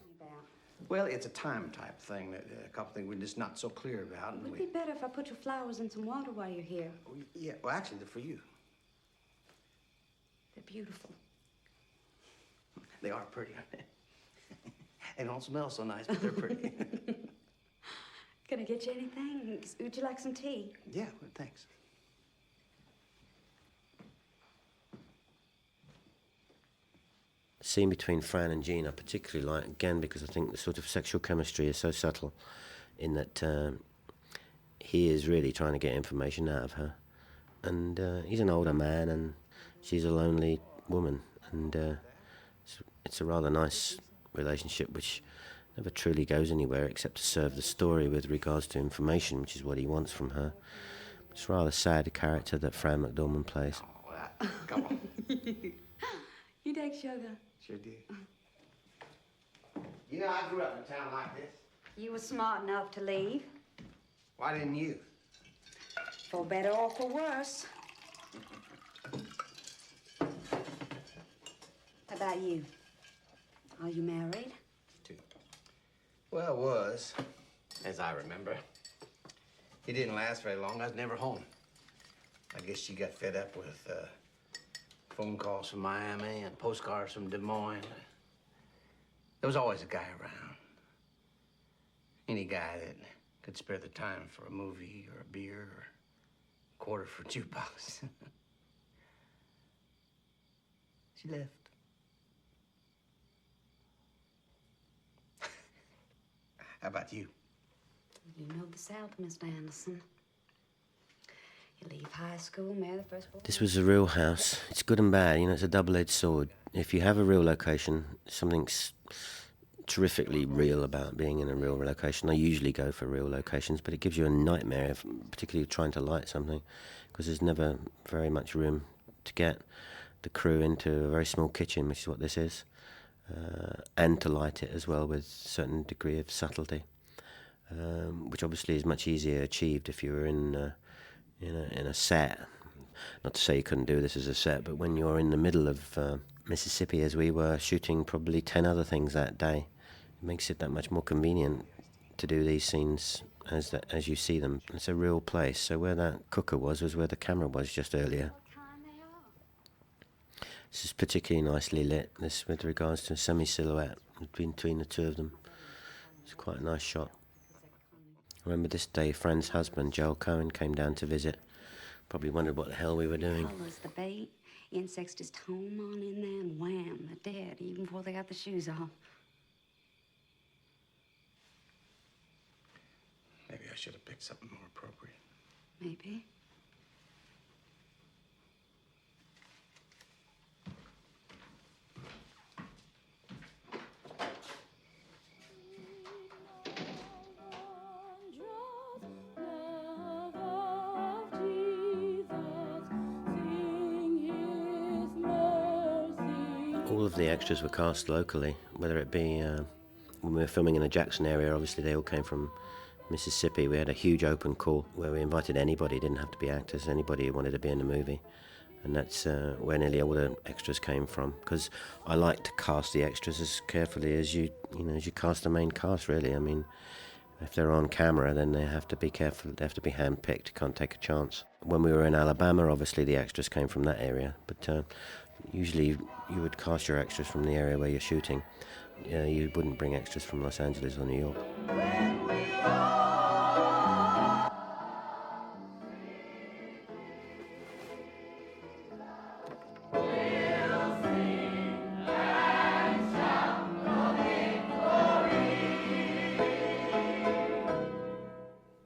Well, it's a time type thing, that a couple things we're just not so clear about. It would be better if I put your flowers in some water while you're here. Yeah, well, actually, they're for you. They're beautiful. They are pretty, aren't they? They don't smell so nice, but they're pretty. Can I get you anything? Would you like some tea? Yeah, well, thanks. The scene between Fran and Jean I particularly like, again, because I think the sort of sexual chemistry is so subtle in that he is really trying to get information out of her. And he's an older man and she's a lonely woman. And it's a rather nice relationship which never truly goes anywhere except to serve the story with regards to information, which is what he wants from her. It's a rather sad character that Fran McDormand plays. Oh, come on. You take sugar. Sure do. You know, I grew up in a town like this. You were smart enough to leave. Why didn't you? For better or for worse. How about you? Are you married? Well, was, as I remember. It didn't last very long. I was never home. I guess she got fed up with phone calls from Miami and postcards from Des Moines. There was always a guy around. Any guy that could spare the time for a movie or a beer or a quarter for a jukebox. She left. How about you? You know the South, Mr. Anderson. You leave high school, marry the first boy. This was a real house. It's good and bad, it's a double-edged sword. If you have a real location, something's terrifically real about being in a real location. I usually go for real locations, but it gives you a nightmare, particularly trying to light something, because there's never very much room to get the crew into a very small kitchen, which is what this is, and to light it as well with a certain degree of subtlety, which obviously is much easier achieved if you were in a set. Not to say you couldn't do this as a set, but when you're in the middle of Mississippi, as we were, shooting probably 10 other things that day, it makes it that much more convenient to do these scenes as you see them. It's a real place. So where that cooker was where the camera was just earlier. This is particularly nicely lit, this with regards to a semi-silhouette between the two of them. It's quite a nice shot. I remember this day, Fran's husband, Joel Cohen, came down to visit. Probably wondered what the hell we were doing. Follows the bait. Insects just home on in there and wham, they're dead even before they got the shoes off. Maybe I should have picked something more appropriate. Maybe. All of the extras were cast locally, whether it be when we were filming in the Jackson area. Obviously they all came from Mississippi. We had a huge open call where we invited anybody, didn't have to be actors, anybody who wanted to be in the movie, and that's where nearly all the extras came from, because I like to cast the extras as carefully as you cast the main cast, really. I mean, If they're on camera, then they have to be careful. They have to be hand-picked. Can't take a chance. When we were in Alabama, obviously the extras came from that area, but usually you would cast your extras from the area where you're shooting. You wouldn't bring extras from Los Angeles or New York.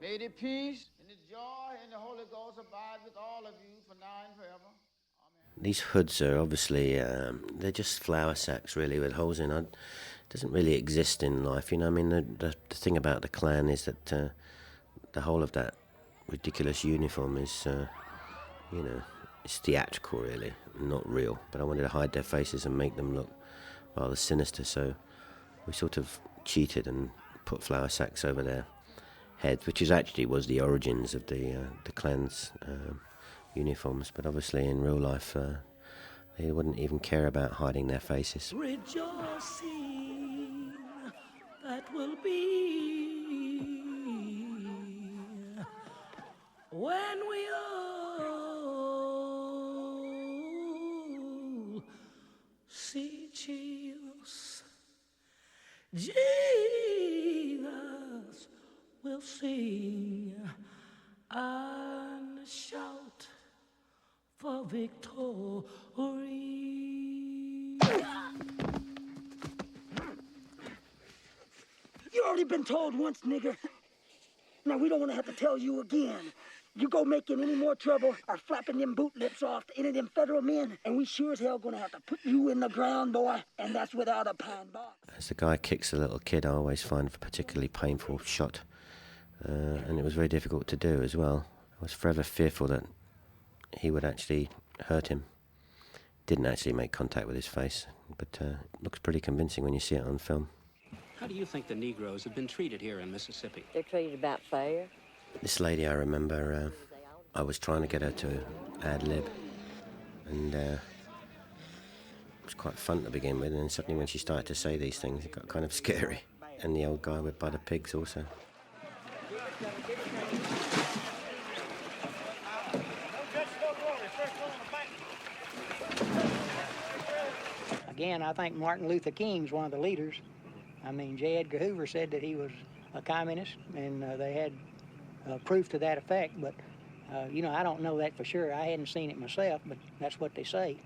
May the peace and the joy and the Holy Ghost abide with all of you for now and forever. These hoods are obviously, they're just flour sacks really with holes in. It doesn't really exist in life, you know. I mean, the thing about the Klan is that the whole of that ridiculous uniform is, you know, it's theatrical really, not real. But I wanted to hide their faces and make them look rather sinister, so we sort of cheated and put flour sacks over their heads, which was the origins of the Klan's uniforms. But obviously in real life they wouldn't even care about hiding their faces. Rejoicing that will be when we all see Jesus. Jesus will sing and shout for victory. You already been told once, nigger. Now we don't want to have to tell you again. You go making any more trouble or flapping them boot lips off to any of them federal men, and we sure as hell gonna have to put you in the ground, boy, and that's without a pine box. As the guy kicks a little kid, I always find a particularly painful shot, and it was very difficult to do as well. I was forever fearful that he would actually hurt him. Didn't actually make contact with his face, but it looks pretty convincing when you see it on film. How do you think the Negroes have been treated here in Mississippi? They're treated about fair. This lady, I remember, I was trying to get her to ad-lib, and it was quite fun to begin with, and then suddenly when she started to say these things, it got kind of scary. And the old guy with butter pigs also. Again, I think Martin Luther King's one of the leaders. I mean, J. Edgar Hoover said that he was a communist, and they had proof to that effect, but, you know, I don't know that for sure. I hadn't seen it myself, but that's what they say.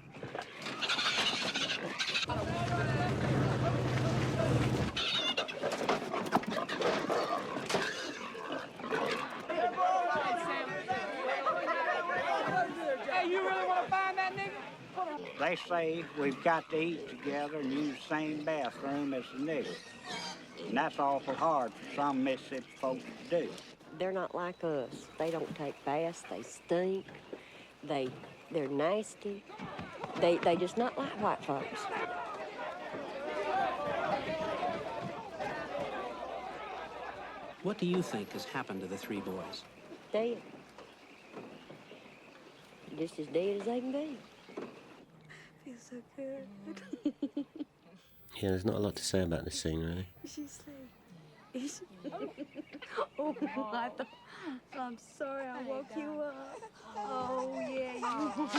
Hey, you really want to find that nigga? They say we've got to eat together and use the same bathroom as the niggers. And that's awful hard for some Mississippi folks to do. They're not like us. They don't take baths. They stink. They're nasty. They just not like white folks. What do you think has happened to the three boys? Dead. Just as dead as they can be. Feels so good. Yeah, there's not a lot to say about this scene, really. She's oh, I'm sorry I woke you up. Oh, yeah,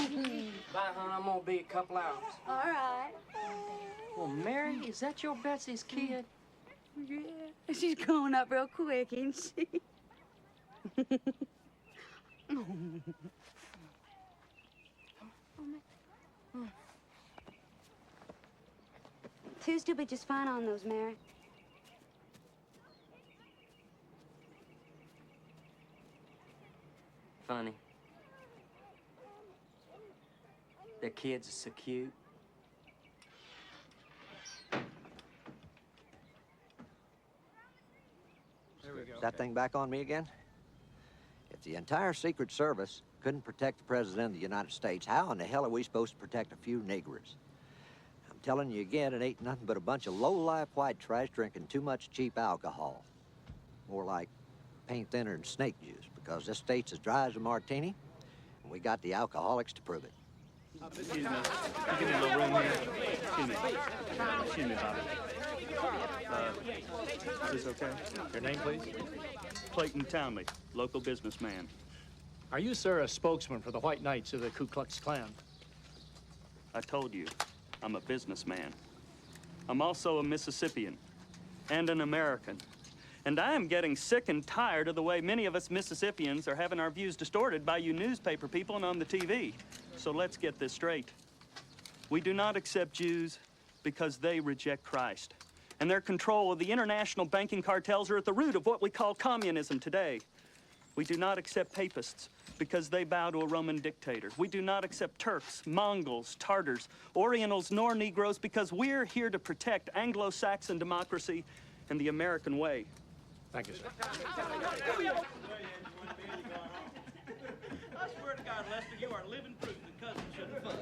you. Bye, hon. I'm gonna be a couple hours. All right. Well, Mary, is that your Betsy's kid? Yeah, she's growing up real quick, ain't she? Tuesday will be just fine on those, Mary. Funny. Their kids are so cute. Is that thing back on me again? If the entire Secret Service couldn't protect the President of the United States, how in the hell are we supposed to protect a few niggers? I'm telling you again, it ain't nothing but a bunch of low-life white trash drinking too much cheap alcohol. More like paint thinner than snake juice, because this state's as dry as a martini, and we got the alcoholics to prove it. Excuse me. Give me a little room here. Excuse me. Excuse me, Bobby. Is this okay? Your name, please? Clayton Townley, local businessman. Are you, sir, a spokesman for the White Knights of the Ku Klux Klan? I told you, I'm a businessman. I'm also a Mississippian and an American. And I am getting sick and tired of the way many of us Mississippians are having our views distorted by you newspaper people and on the TV. So let's get this straight. We do not accept Jews because they reject Christ. And their control of the international banking cartels are at the root of what we call communism today. We do not accept papists because they bow to a Roman dictator. We do not accept Turks, Mongols, Tartars, Orientals, nor Negroes because we're here to protect Anglo-Saxon democracy and the American way. Thank you, sir. I swear to God, Lester, you are living proof that cousins shouldn't fuck.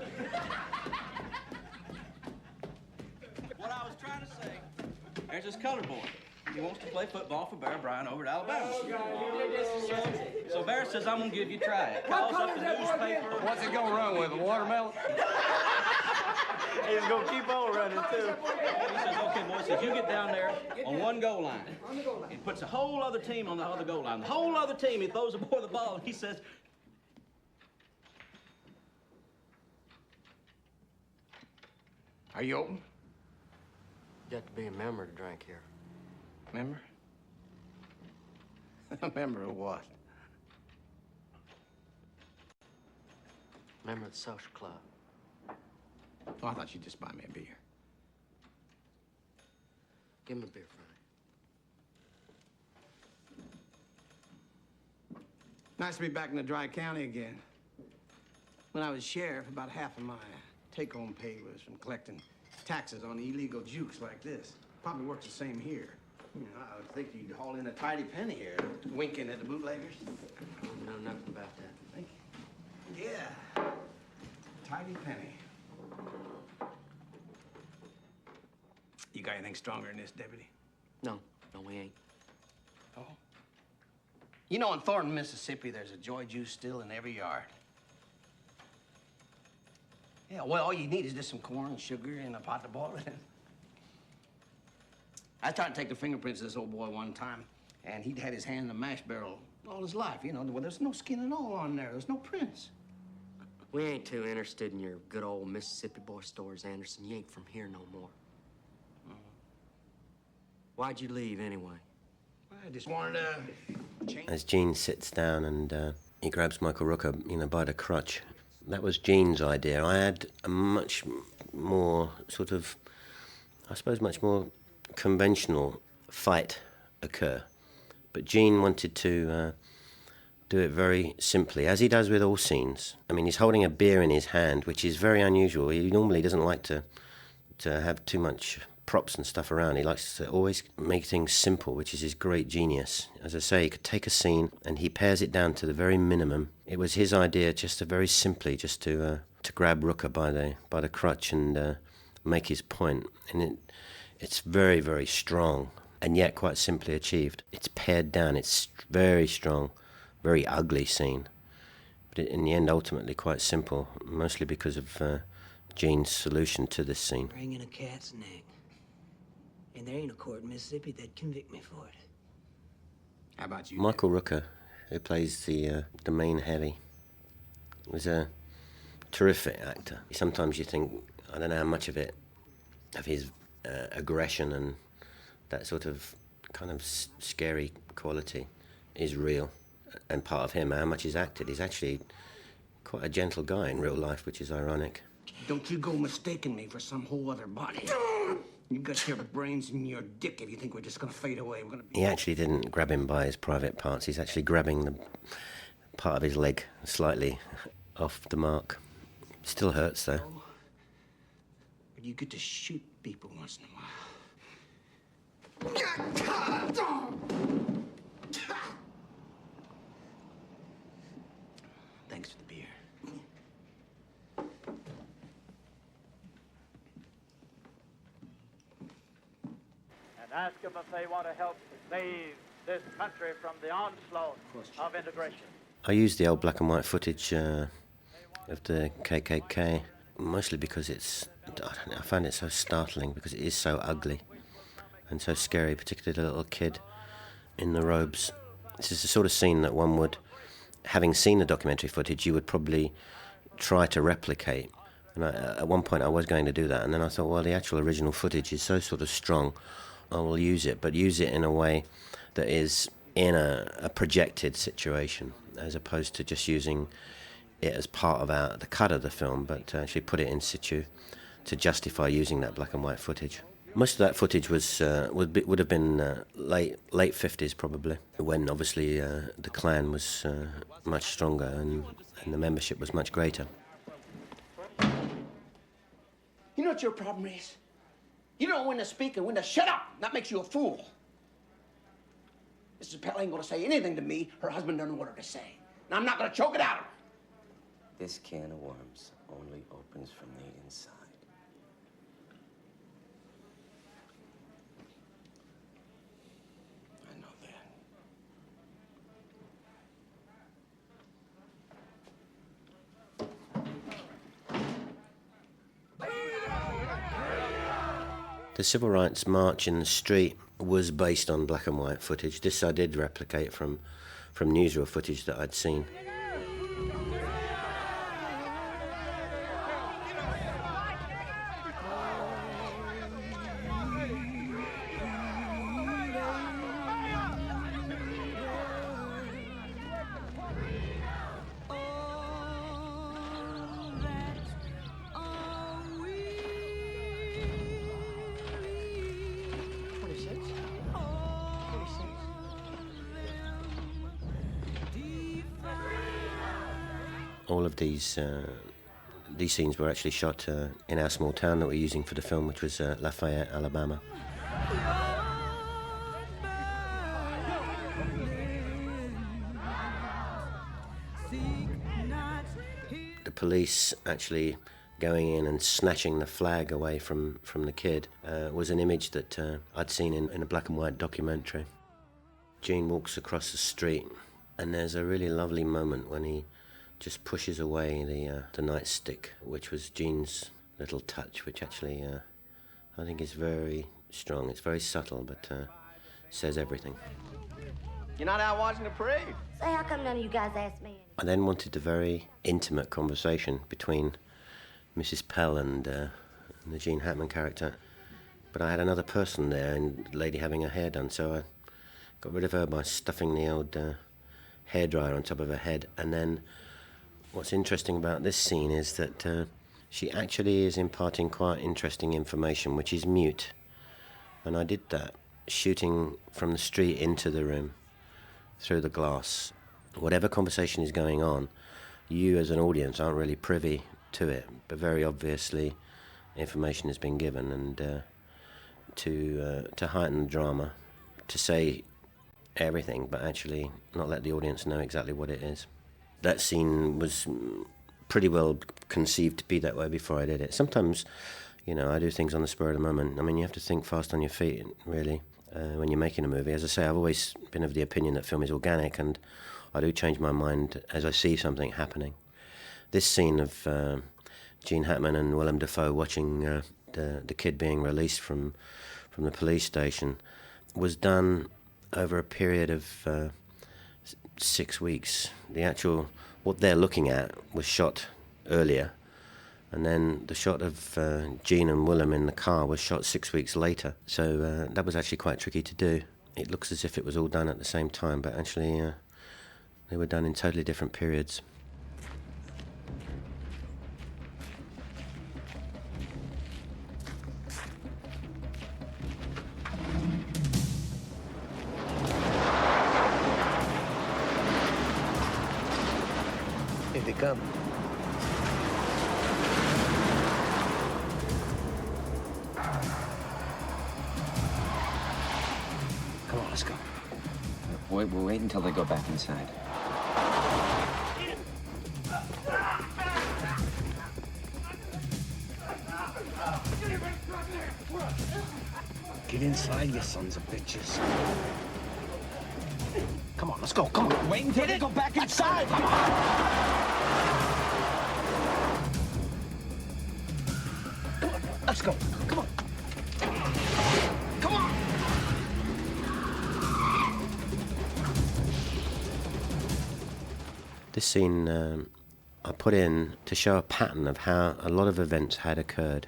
What I was trying to say, there's this colored boy. He wants to play football for Bear Bryant over at Alabama. So Bear says, I'm going to give you a try. Calls up the newspaper. What's it going to run with, a watermelon? He's going to keep on running, too. He says, okay, boy, says, you get down there on one goal line. He puts a whole other team on the other goal line. The whole other team, he throws the boy the ball, and he says, Are you open? You have to be a member to drink here. Member? A member of what? Member of the social club. Oh, I thought you'd just buy me a beer. Give me a beer, Frank. Nice to be back in the Dry County again. When I was sheriff, about half of my take-home pay was from collecting taxes on illegal jukes like this. Probably works the same here. You know, I would think you'd haul in a tidy penny here, winking at the bootleggers. I don't know nothing about that. Thank you. Yeah, tidy penny. You got anything stronger than this, Deputy? No, we ain't. Oh? You know, in Thornton, Mississippi, there's a Joy Juice still in every yard. Yeah, well, all you need is just some corn, sugar, and a pot to boil it in. I tried to take the fingerprints of this old boy one time, and he'd had his hand in the mash barrel all his life. You know, well, there's no skin at all on there. There's no prints. We ain't too interested in your good old Mississippi boy stories, Anderson. You ain't from here no more. Why'd you leave, anyway? I just wanted to change. As Gene sits down and he grabs Michael Rooker, by the crutch. That was Gene's idea. I had a much more sort of, I suppose, much more conventional fight occur. But Gene wanted to do it very simply, as he does with all scenes. I mean, he's holding a beer in his hand, which is very unusual. He normally doesn't like to have too much props and stuff around. He likes to always make things simple, which is his great genius. As I say, he could take a scene and he pares it down to the very minimum. It was his idea just to very simply just to grab Rooker by the crutch and make his point. And it's very, very strong and yet quite simply achieved. It's pared down. It's very strong, very ugly scene. But in the end, ultimately quite simple, mostly because of Gene's solution to this scene. Bringing a cat's neck. And there ain't a court in Mississippi that'd convict me for it. How about you? Michael Rooker, who plays the main heavy, was a terrific actor. Sometimes you think, I don't know how much of his aggression and that sort of kind of scary quality is real and part of him, how much he's acted. He's actually quite a gentle guy in real life, which is ironic. Don't you go mistaking me for some whole other body. You got your brains in your dick if you think we're just gonna fade away. We're gonna be... He actually didn't grab him by his private parts. He's actually grabbing the part of his leg slightly off the mark. Still hurts, though. But you get to shoot people once in a while. Thanks for the beer. And ask them if they want to help save this country from the onslaught of integration. I used the old black and white footage of the KKK, mostly because I find it so startling, because it is so ugly. and so scary, particularly the little kid in the robes. This is the sort of scene that one would, having seen the documentary footage, you would probably try to replicate. And at one point I was going to do that, and then I thought, well, the actual original footage is so sort of strong, I will use it, but use it in a way that is in a projected situation, as opposed to just using it as part of the cut of the film, but actually put it in situ to justify using that black and white footage. Most of that footage would have been late 50s probably, when obviously the Klan was much stronger and the membership was much greater. You know what your problem is? You don't know when to speak and when to shut up. That makes you a fool. Mrs. Pell ain't gonna say anything to me her husband doesn't want her to say. And I'm not gonna choke it out of her. This can of worms only opens from the inside. I know that. The Civil Rights March in the street was based on black and white footage. This I did replicate from newsreel footage that I'd seen. All of these scenes were actually shot in our small town that we're using for the film, which was Lafayette, Alabama. The police actually going in and snatching the flag away from the kid was an image that I'd seen in a black and white documentary. Gene walks across the street, and there's a really lovely moment when he just pushes away the nightstick, which was Gene's little touch, which actually I think is very strong. It's very subtle, but says everything. You're not out watching the parade. Say, how come none of you guys asked me? I then wanted a very intimate conversation between Mrs. Pell and the Gene Hackman character, but I had another person there, and the lady having her hair done, so I got rid of her by stuffing the old hairdryer on top of her head. And then what's interesting about this scene is that she actually is imparting quite interesting information, which is mute. And I did that, shooting from the street into the room, through the glass. Whatever conversation is going on, you as an audience aren't really privy to it, but very obviously information has been given, and to heighten the drama, to say everything, but actually not let the audience know exactly what it is. That scene was pretty well conceived to be that way before I did it. Sometimes, I do things on the spur of the moment. I mean, you have to think fast on your feet, really, when you're making a movie. As I say, I've always been of the opinion that film is organic, and I do change my mind as I see something happening. This scene of Gene Hackman and Willem Dafoe watching the kid being released from the police station was done over a period of 6 weeks. What they're looking at was shot earlier, and then the shot of Gene and Willem in the car was shot 6 weeks later. So that was actually quite tricky to do. It looks as if it was all done at the same time, but actually they were done in totally different periods. Here they come. Come on, let's go. We'll wait until they go back inside. Get inside, you sons of bitches. Come on, let's go. Come on. Wait until they go back inside. Come on. Let's go. Come on. Come on. This scene I put in to show a pattern of how a lot of events had occurred,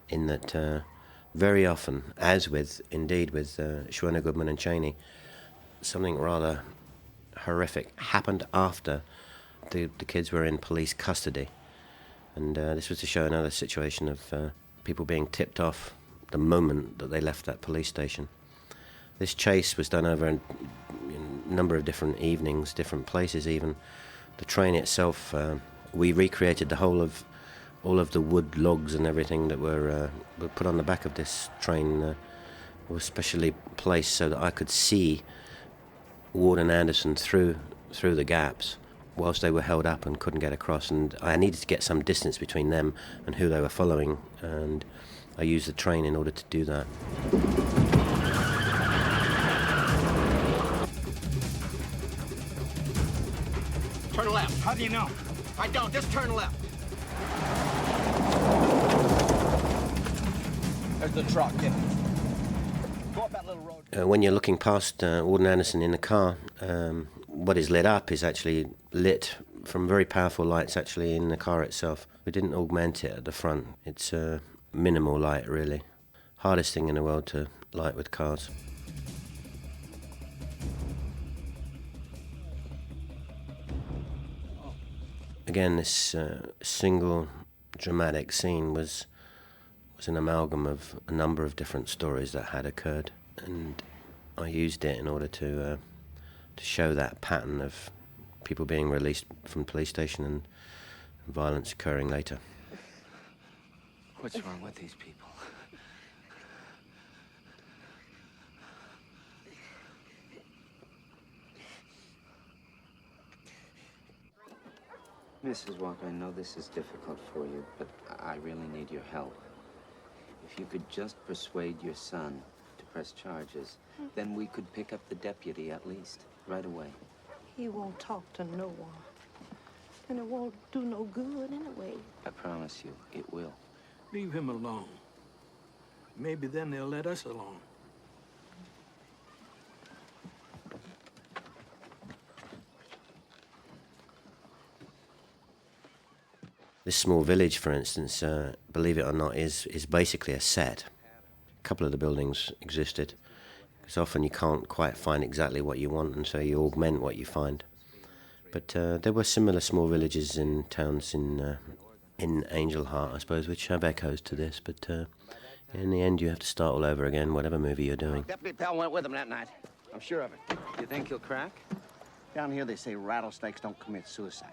in that very often, as indeed with Schwerner, Goodman and Cheney, something rather horrific happened after the kids were in police custody. And this was to show another situation of people being tipped off the moment that they left that police station. This chase was done over a number of different evenings, different places even. The train itself, we recreated all of the wood logs and everything that were put on the back of this train was specially placed so that I could see Ward and Anderson through the gaps whilst they were held up and couldn't get across, and I needed to get some distance between them and who they were following, and I used the train in order to do that. Turn left. How do you know? I don't. Just turn left. There's the truck. Get it. Go up that little road. When you're looking past Ward and Anderson in the car, what is lit up is actually lit from very powerful lights actually in the car itself. We didn't augment it at the front. It's minimal light, really. Hardest thing in the world to light with cars. Again, this single dramatic scene was an amalgam of a number of different stories that had occurred, and I used it in order to show that pattern of people being released from the police station and violence occurring later. What's wrong with these people? Mrs. Walker, I know this is difficult for you, but I really need your help. If you could just persuade your son to press charges, then we could pick up the deputy at least, right away. He won't talk to no one. And it won't do no good anyway. I promise you, it will. Leave him alone. Maybe then they'll let us alone. This small village, for instance, believe it or not, is basically a set. A couple of the buildings existed, because often you can't quite find exactly what you want, and so you augment what you find. But there were similar small villages in towns in Angel Heart, I suppose, which have echoes to this, but in the end you have to start all over again, whatever movie you're doing. Deputy Pell went with him that night. I'm sure of it. You think he'll crack? Down here they say rattlesnakes don't commit suicide.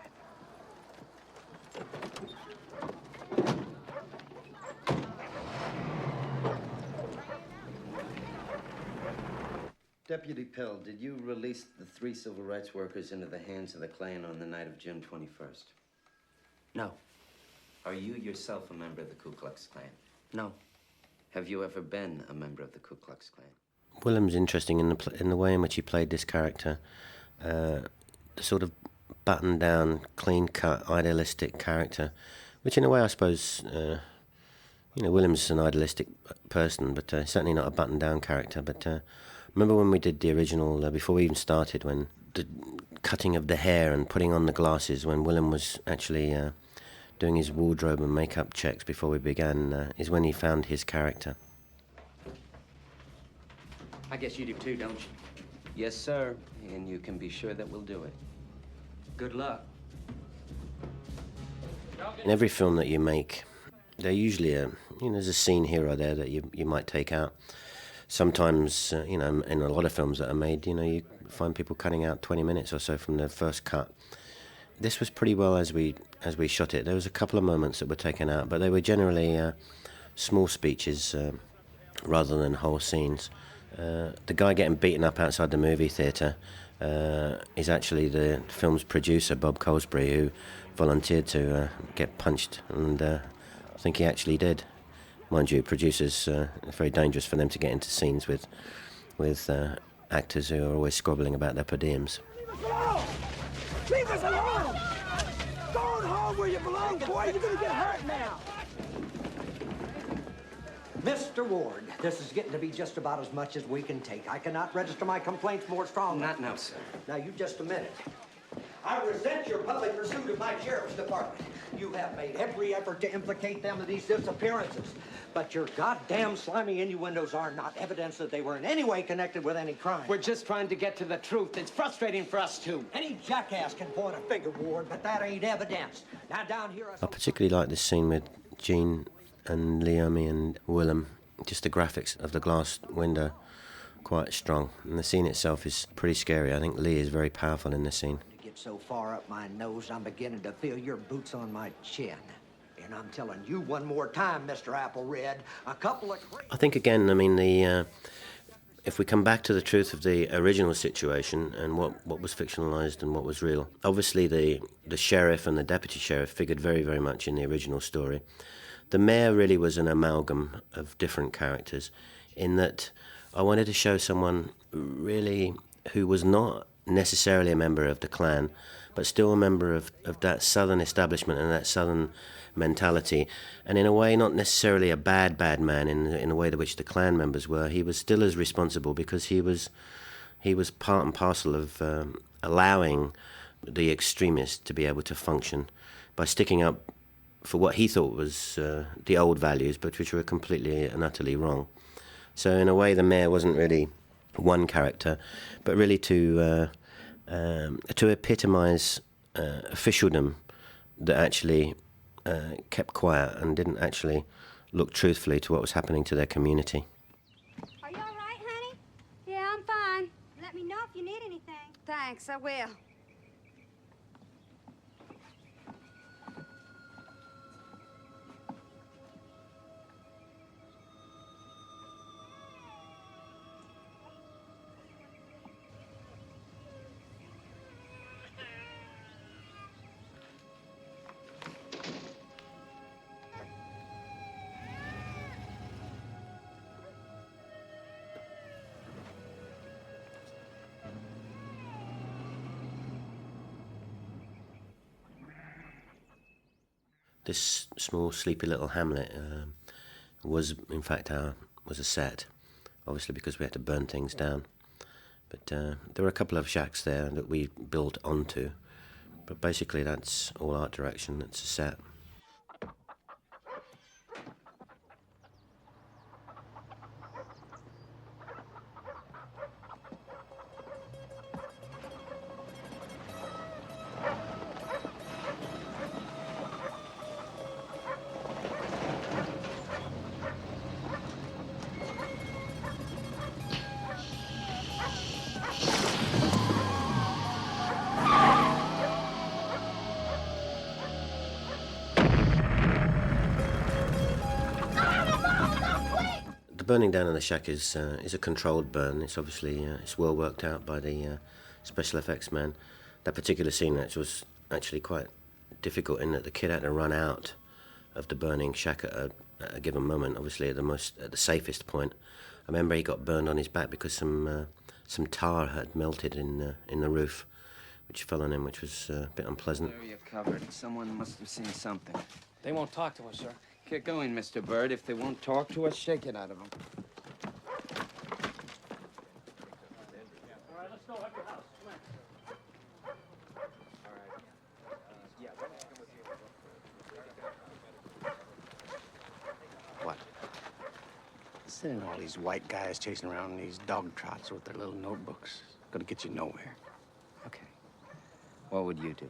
Deputy Pell, did you release the 3 civil rights workers into the hands of the Klan on the night of June 21st? No. Are you yourself a member of the Ku Klux Klan? No. Have you ever been a member of the Ku Klux Klan? Willem's interesting in the way in which he played this character. The sort of buttoned-down, clean-cut, idealistic character, which in a way I suppose, Willem's an idealistic person, but certainly not a buttoned-down character. But remember when we did the original, before we even started, when the cutting of the hair and putting on the glasses, when Willem was actually doing his wardrobe and makeup checks before we began, is when he found his character. I guess you do too, don't you? Yes, sir, and you can be sure that we'll do it. Good luck. In every film that you make, there usually there's a scene here or there that you might take out. Sometimes, in a lot of films that are made, you find people cutting out 20 minutes or so from their first cut. This was pretty well as we shot it. There was a couple of moments that were taken out, but they were generally small speeches rather than whole scenes. The guy getting beaten up outside the movie theatre is actually the film's producer, Bob Colesbury, who volunteered to get punched, and I think he actually did. Mind you, producers, it's very dangerous for them to get into scenes with actors who are always squabbling about their per diems. Leave us alone! Go on home where you belong, boy. You're gonna get hurt now. Mr. Ward, this is getting to be just about as much as we can take. I cannot register my complaints more strongly. Not now, sir. Now, you just a minute. I resent your public pursuit of my sheriff's department. You have made every effort to implicate them in these disappearances. But your goddamn slimy innuendos are not evidence that they were in any way connected with any crime. We're just trying to get to the truth. It's frustrating for us, too. Any jackass can point a finger, Ward, but that ain't evidence. Now down here... I particularly like this scene with Jean and Leomi and Willem. Just the graphics of the glass window, quite strong. And the scene itself is pretty scary. I think Lee is very powerful in this scene. You get so far up my nose, I'm beginning to feel your boots on my chin. And I'm telling you one more time, Mr. Applered, a couple of... I think, again, I mean, if we come back to the truth of the original situation and what was fictionalized and what was real, obviously the sheriff and the deputy sheriff figured very, very much in the original story. The mayor really was an amalgam of different characters in that I wanted to show someone really who was not necessarily a member of the Klan, but still a member of that Southern establishment and that Southern mentality, and in a way not necessarily a bad man in the way that which the Klan members were. He was still as responsible because he was part and parcel of allowing the extremists to be able to function by sticking up for what he thought was the old values, but which were completely and utterly wrong. So in a way the mayor wasn't really one character, but really to epitomise officialdom that actually kept quiet and didn't actually look truthfully to what was happening to their community. Are you all right, honey? Yeah, I'm fine. Let me know if you need anything. Thanks, I will. This small, sleepy little hamlet was, in fact, was a set, obviously because we had to burn things down. But there were a couple of shacks there that we built onto. But basically, that's all art direction. That's a set. The burning down of the shack is a controlled burn. It's obviously it's well worked out by the special effects man. That particular scene was actually quite difficult in that the kid had to run out of the burning shack at a given moment. Obviously at the safest point. I remember he got burned on his back because some tar had melted in the roof, which fell on him, which was a bit unpleasant. Area covered. Someone must have seen something. They won't talk to us, sir. Get going, Mr. Bird. If they won't talk to us, shake it out of them. All right, let's go up your house. What? Sending all these white guys chasing around in these dog trots with their little notebooks. Gonna get you nowhere. Okay. What would you do?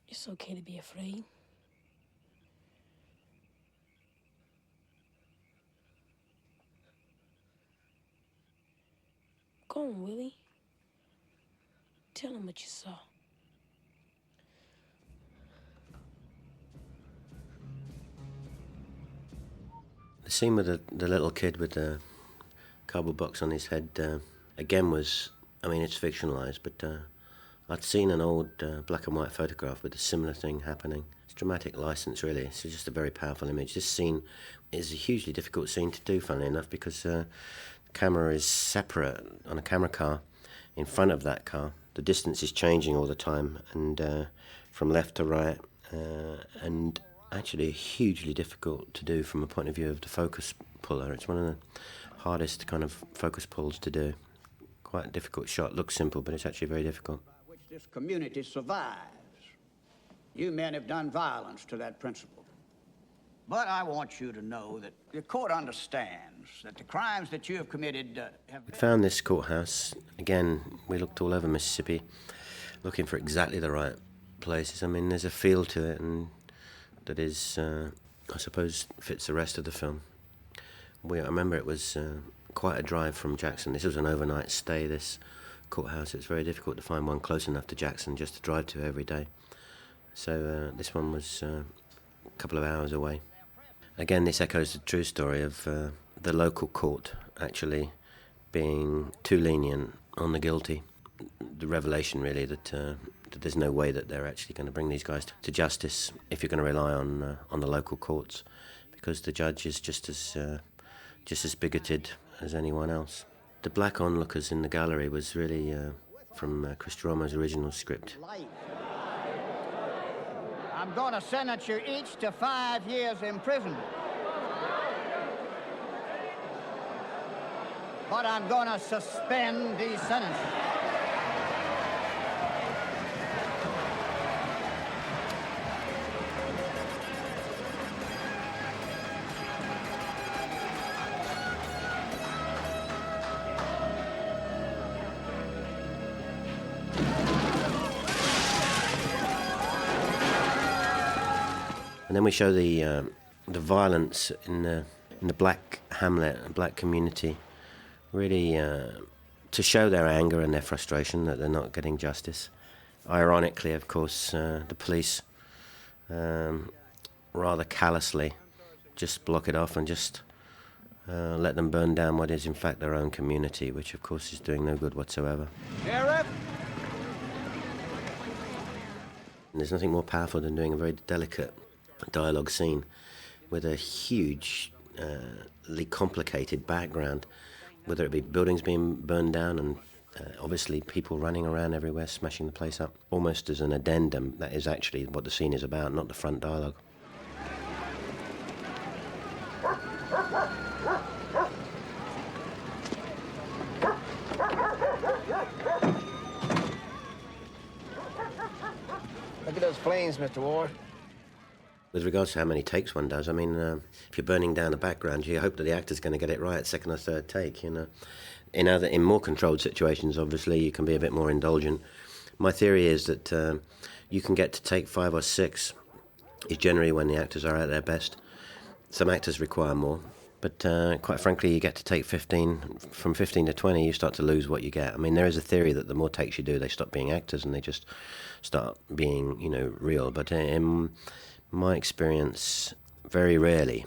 It's okay to be afraid. Go on, Willie. Tell him what you saw. The scene with the little kid with the cardboard box on his head, again was, I mean, it's fictionalized, but I'd seen an old black and white photograph with a similar thing happening. It's dramatic license, really. It's just a very powerful image. This scene is a hugely difficult scene to do, funnily enough, because the camera is separate on a camera car in front of that car. The distance is changing all the time, and from left to right, and actually hugely difficult to do from a point of view of the focus puller. It's one of the hardest kind of focus pulls to do. Quite a difficult shot. Looks simple, but it's actually very difficult. Which this community survives. You men have done violence to that principle. But I want you to know that the court understands that the crimes that you have committed have... We found this courthouse. Again, we looked all over Mississippi, looking for exactly the right places. I mean, there's a feel to it, and that is, I suppose, fits the rest of the film. I remember it was quite a drive from Jackson. This was an overnight stay, this courthouse. It's very difficult to find one close enough to Jackson just to drive to every day. So this one was a couple of hours away. Again, this echoes the true story of the local court actually being too lenient on the guilty. The revelation, really, that there's no way that they're actually going to bring these guys to justice if you're going to rely on the local courts, because the judge is just as bigoted as anyone else. The black onlookers in the gallery was really from Chris Romo's original script. I'm going to sentence you each to 5 years imprisonment. But I'm going to suspend these sentences. And then we show the violence in the black hamlet, black community, really to show their anger and their frustration that they're not getting justice. Ironically, of course, the police rather callously just block it off and just let them burn down what is in fact their own community, which of course is doing no good whatsoever. Sheriff! And there's nothing more powerful than doing a very delicate dialogue scene with a hugely complicated background, whether it be buildings being burned down and obviously people running around everywhere smashing the place up, almost as an addendum. That is actually what the scene is about, not the front dialogue. Look at those flames, Mr. Ward. With regards to how many takes one does, I mean, if you're burning down the background, you hope that the actor's going to get it right, second or third take, you know. In more controlled situations, obviously, you can be a bit more indulgent. My theory is that you can get to take 5 or 6 is generally when the actors are at their best. Some actors require more, but quite frankly, you get to take 15. From 15 to 20, you start to lose what you get. I mean, there is a theory that the more takes you do, they stop being actors and they just start being, you know, real. But in my experience, very rarely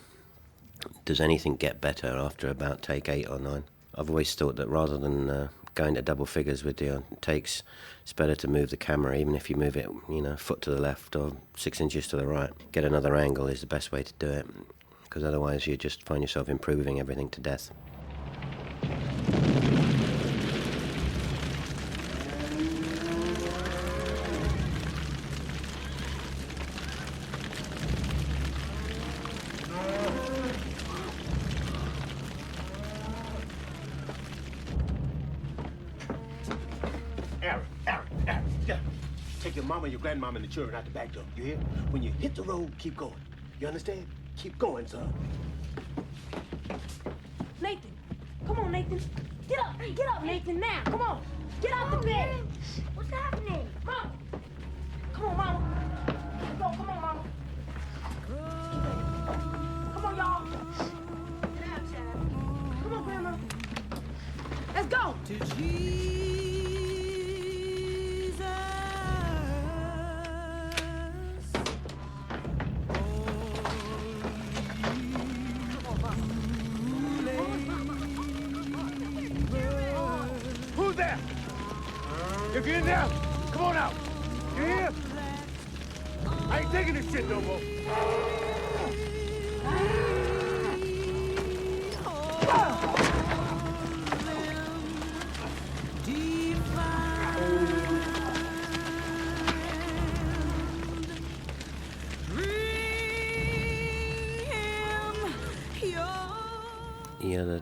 does anything get better after about take 8 or 9. I've always thought that rather than going to double figures with your takes, it's better to move the camera, even if you move it, you know, a foot to the left or 6 inches to the right. Get another angle is the best way to do it, because otherwise you just find yourself improving everything to death. Aaron, take your mama, your grandmama, and the children out the back door. You hear? When you hit the road, keep going. You understand? Keep going, son. Nathan, come on, Nathan. Get up, Nathan, now. Come on, get out the bed. What's happening? Mom, come on, Mama. Let's go, come on, Mama. Come on, y'all. Come on, Grandma. Let's go. Who's there? If you're in there, come on out. You hear? I ain't taking this shit no more. Yeah,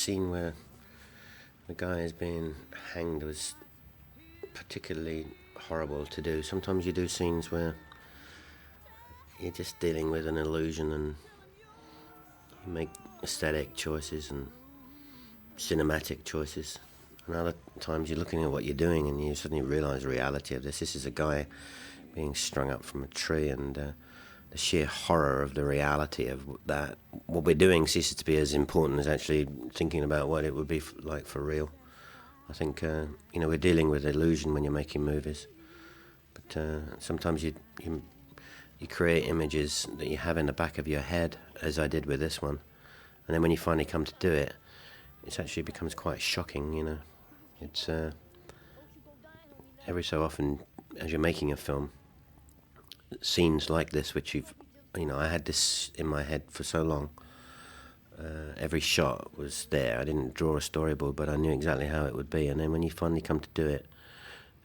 scene where the guy is being hanged was particularly horrible to do. Sometimes you do scenes where you're just dealing with an illusion and you make aesthetic choices and cinematic choices. And other times you're looking at what you're doing and you suddenly realise the reality of this. This is a guy being strung up from a tree, and the sheer horror of the reality of that. What we're doing ceases to be as important as actually thinking about what it would be like for real. I think, we're dealing with illusion when you're making movies. But sometimes you create images that you have in the back of your head, as I did with this one. And then when you finally come to do it, it actually becomes quite shocking, It's every so often, as you're making a film, scenes like this, which I had this in my head for so long. Every shot was there. I didn't draw a storyboard, but I knew exactly how it would be. And then when you finally come to do it,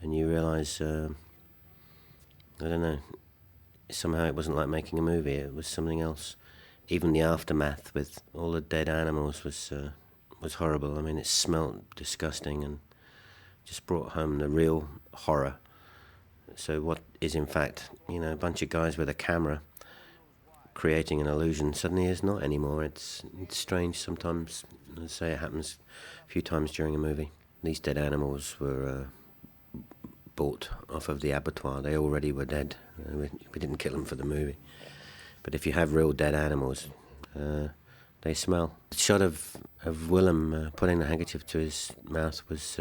and you realise, I don't know, somehow it wasn't like making a movie. It was something else. Even the aftermath with all the dead animals was horrible. I mean, it smelt disgusting and just brought home the real horror. So what is in fact, a bunch of guys with a camera creating an illusion suddenly is not anymore. It's strange sometimes. Let's say it happens a few times during a movie. These dead animals were bought off of the abattoir. They already were dead. We didn't kill them for the movie. But if you have real dead animals, they smell. The shot of Willem putting the handkerchief to his mouth was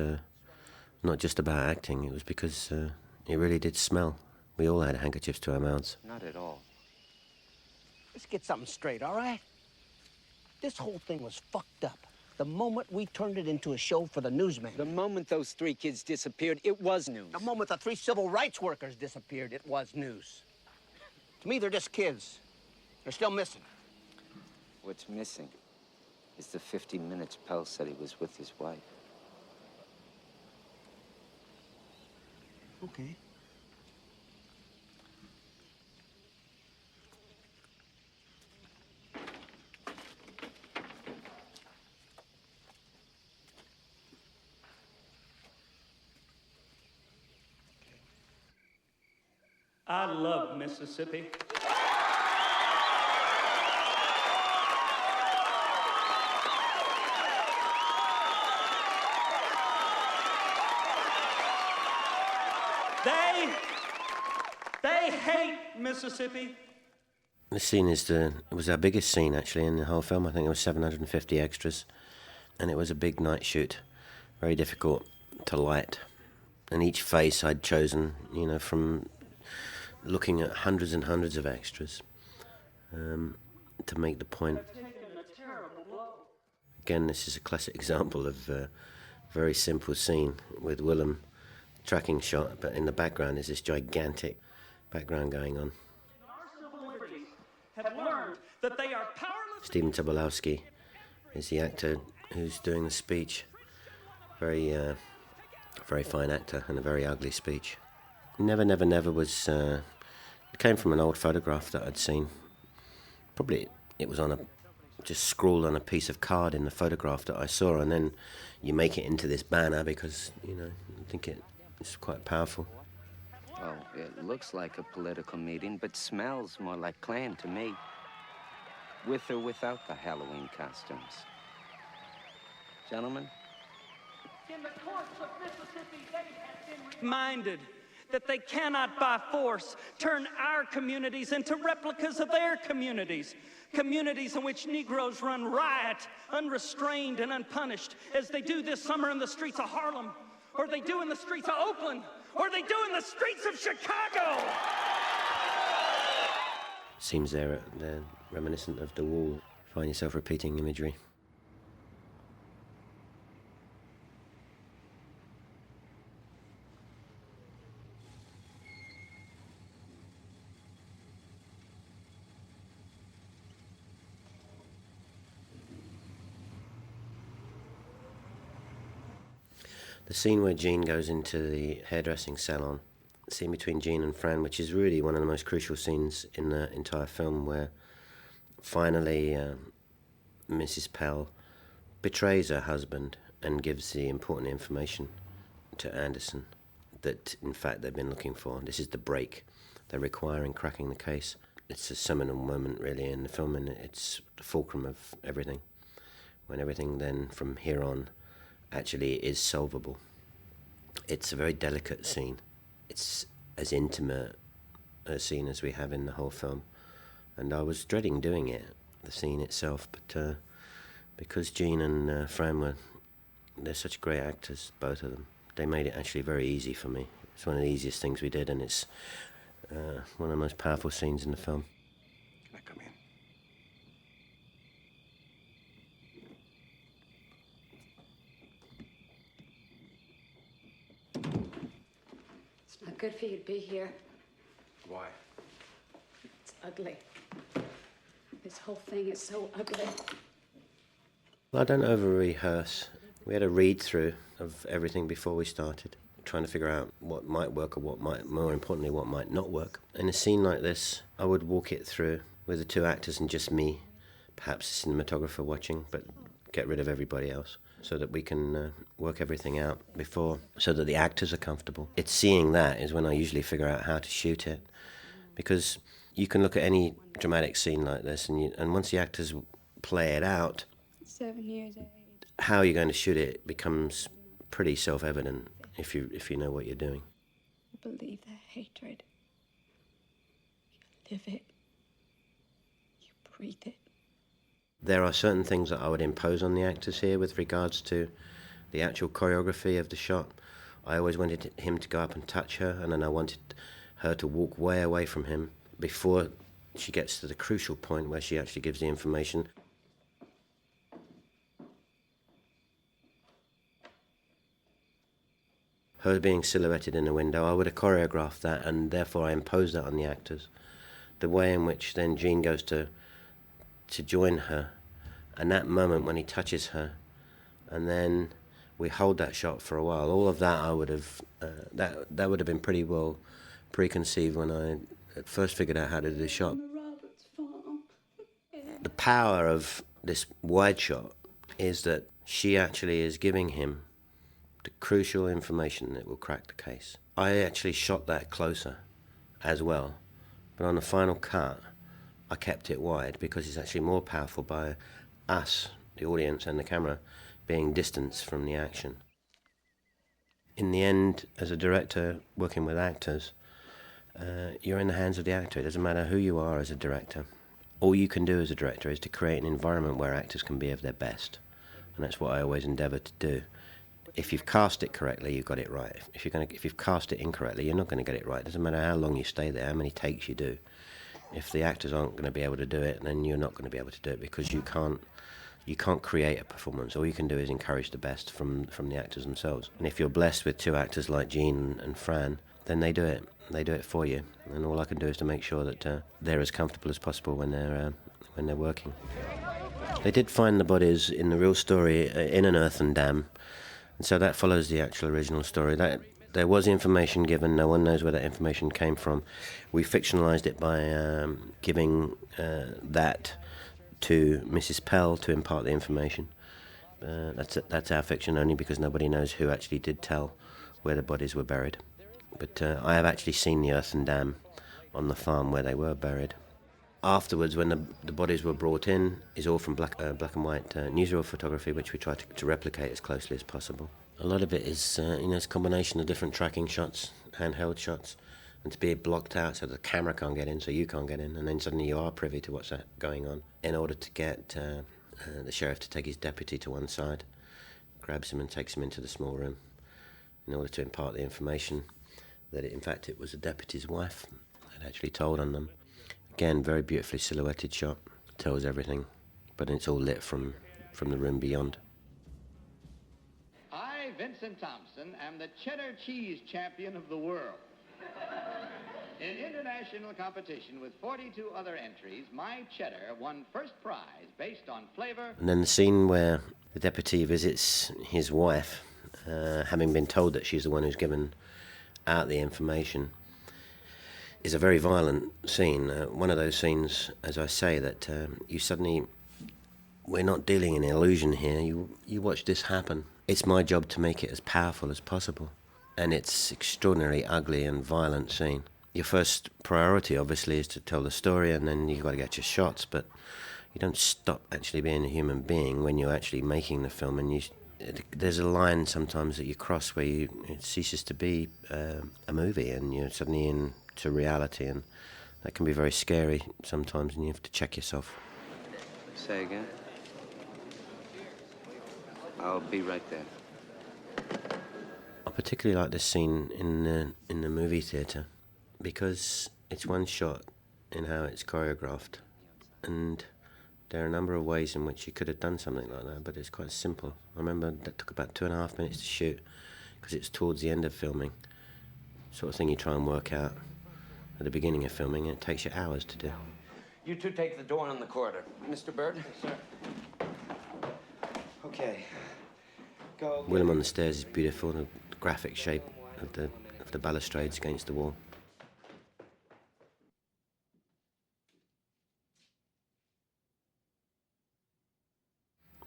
not just about acting. It was because it really did smell. We all had handkerchiefs to our mouths. Not at all. Let's get something straight, all right? This whole thing was fucked up. The moment we turned it into a show for the newsmen. The moment those 3 kids disappeared, it was news. The moment the 3 civil rights workers disappeared, it was news. To me, they're just kids. They're still missing. What's missing is the 15 minutes Pell said he was with his wife. Okay. I love Mississippi. They hate Mississippi. The scene it was our biggest scene actually in the whole film. I think it was 750 extras, and it was a big night shoot, very difficult to light. And each face I'd chosen, from looking at hundreds and hundreds of extras to make the point. Again, this is a classic example of a very simple scene with Willem tracking shot, but in the background is this gigantic background going on. Have learned that they are powerless. Stephen Tobolowsky is the actor who's doing the speech. Very fine actor and a very ugly speech. Never, Never, Never was... it came from an old photograph that I'd seen. Probably it was just scrawled on a piece of card in the photograph that I saw, and then you make it into this banner because, I think it's quite powerful. Oh, it looks like a political meeting, but smells more like Klan to me. With or without the Halloween costumes. Gentlemen? In the courts of Mississippi, they have been reminded that they cannot by force turn our communities into replicas of their communities. Communities in which Negroes run riot, unrestrained and unpunished, as they do this summer in the streets of Harlem, or they do in the streets of Oakland, or they do in the streets of Chicago. Seems they're reminiscent of The Wall. Find yourself repeating imagery. The scene where Jean goes into the hairdressing salon, the scene between Jean and Fran, which is really one of the most crucial scenes in the entire film, where finally Mrs. Pell betrays her husband and gives the important information to Anderson that, in fact, they've been looking for. This is the break they require in cracking the case. It's a seminal moment, really, in the film, and it's the fulcrum of everything, when everything then, from here on, actually is solvable. It's a very delicate scene. It's as intimate a scene as we have in the whole film, and I was dreading doing it, the scene itself, but because Jean and Fran they're such great actors, both of them, they made it actually very easy for me. It's one of the easiest things we did, and it's one of the most powerful scenes in the film. Can I come in? It's not good for you to be here. Why? It's ugly. This whole thing is so ugly. Well, I don't over-rehearse. We had a read-through of everything before we started, trying to figure out what might work or what might, more importantly, what might not work. In a scene like this, I would walk it through with the two actors and just me, perhaps a cinematographer watching, but get rid of everybody else, so that we can work everything out before, so that the actors are comfortable. It's seeing that is when I usually figure out how to shoot it, because you can look at any dramatic scene like this, and once the actors play it out, 7 years age. how you're going to shoot it becomes pretty self-evident if you know what you're doing. You believe the hatred. You live it. You breathe it. There are certain things that I would impose on the actors here with regards to the actual choreography of the shot. I always wanted him to go up and touch her, and then I wanted her to walk way away from him before she gets to the crucial point where she actually gives the information. Her being silhouetted in a window, I would have choreographed that, and therefore I imposed that on the actors. The way in which then Jean goes to join her, and that moment when he touches her, and then we hold that shot for a while. All of that I would have, that would have been pretty well preconceived when I at first figured out how to do the shot. The power of this wide shot is that she actually is giving him the crucial information that will crack the case. I actually shot that closer as well, but on the final cut, I kept it wide because it's actually more powerful by us, the audience and the camera, being distanced from the action. In the end, as a director working with actors, you're in the hands of the actor. It doesn't matter who you are as a director. All you can do as a director is to create an environment where actors can be of their best, and that's what I always endeavour to do. If you've cast it correctly, you've got it right. If you've cast it incorrectly, you're not going to get it right. It doesn't matter how long you stay there, how many takes you do. If the actors aren't going to be able to do it, then you're not going to be able to do it, because you can't create a performance. All you can do is encourage the best from the actors themselves. And if you're blessed with two actors like Jean and Fran, then they do it. They do it for you. And all I can do is to make sure that they're as comfortable as possible when they're working. They did find the bodies in the real story in an earthen dam. And so that follows the actual original story. That there was information given. No one knows where that information came from. We fictionalized it by giving that to Mrs. Pell to impart the information. That's our fiction, only because nobody knows who actually did tell where the bodies were buried. But I have actually seen the earthen dam on the farm where they were buried. Afterwards, when the bodies were brought in, is all from black and white newsreel photography, which we try to replicate as closely as possible. A lot of it is it's a combination of different tracking shots, handheld shots, and to be blocked out so the camera can't get in, so you can't get in, and then suddenly you are privy to what's going on. In order to get the sheriff to take his deputy to one side, grabs him and takes him into the small room in order to impart the information that in fact it was the deputy's wife that actually told on them. Again, very beautifully silhouetted shot, tells everything, but it's all lit from the room beyond. I, Vincent Thompson, am the cheddar cheese champion of the world. In international competition with 42 other entries, my cheddar won first prize based on flavor. And then the scene where the deputy visits his wife, having been told that she's the one who's given out the information, is a very violent scene. One of those scenes, as I say, that you suddenly we're not dealing in illusion here. You watch this happen. It's my job to make it as powerful as possible. And it's extraordinarily ugly and violent scene. Your first priority, obviously, is to tell the story, and then you've got to get your shots, but you don't stop actually being a human being when you're actually making the film. And there's a line sometimes that you cross where it ceases to be a movie, and you're suddenly into reality, and that can be very scary sometimes, and you have to check yourself. Say again? I'll be right there. I particularly like this scene in the movie theatre because it's one shot in how it's choreographed, and there are a number of ways in which you could have done something like that, but it's quite simple. I remember that took about 2.5 minutes to shoot because it's towards the end of filming. Sort of thing you try and work out at the beginning of filming, and it takes you hours to do. You two take the door on the corridor. Mr. Bird? Yes, sir. Okay. Go. Willem on the stairs is beautiful, the graphic shape of the balustrades against the wall.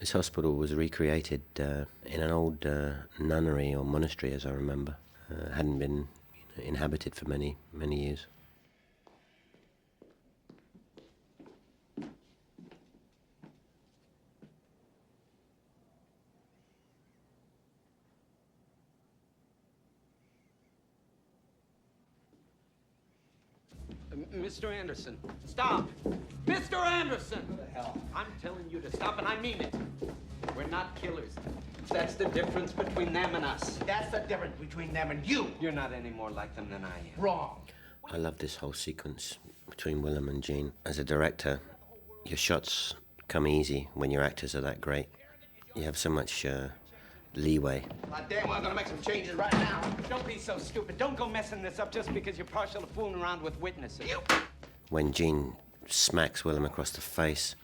This hospital was recreated in an old nunnery or monastery, as I remember. Hadn't been inhabited for many, many years. Mr. Anderson, stop! Mr. Anderson! What the hell? I'm telling you to stop, and I mean it. We're not killers. That's the difference between them and us. That's the difference between them and you. You're not any more like them than I am. Wrong. I love this whole sequence between Willem and Jean. As a director, your shots come easy when your actors are that great. You have so much leeway. I damn well gonna make some changes right now. Don't be so stupid. Don't go messing this up just because you're partial to fooling around with witnesses. When Jean smacks Willem across the face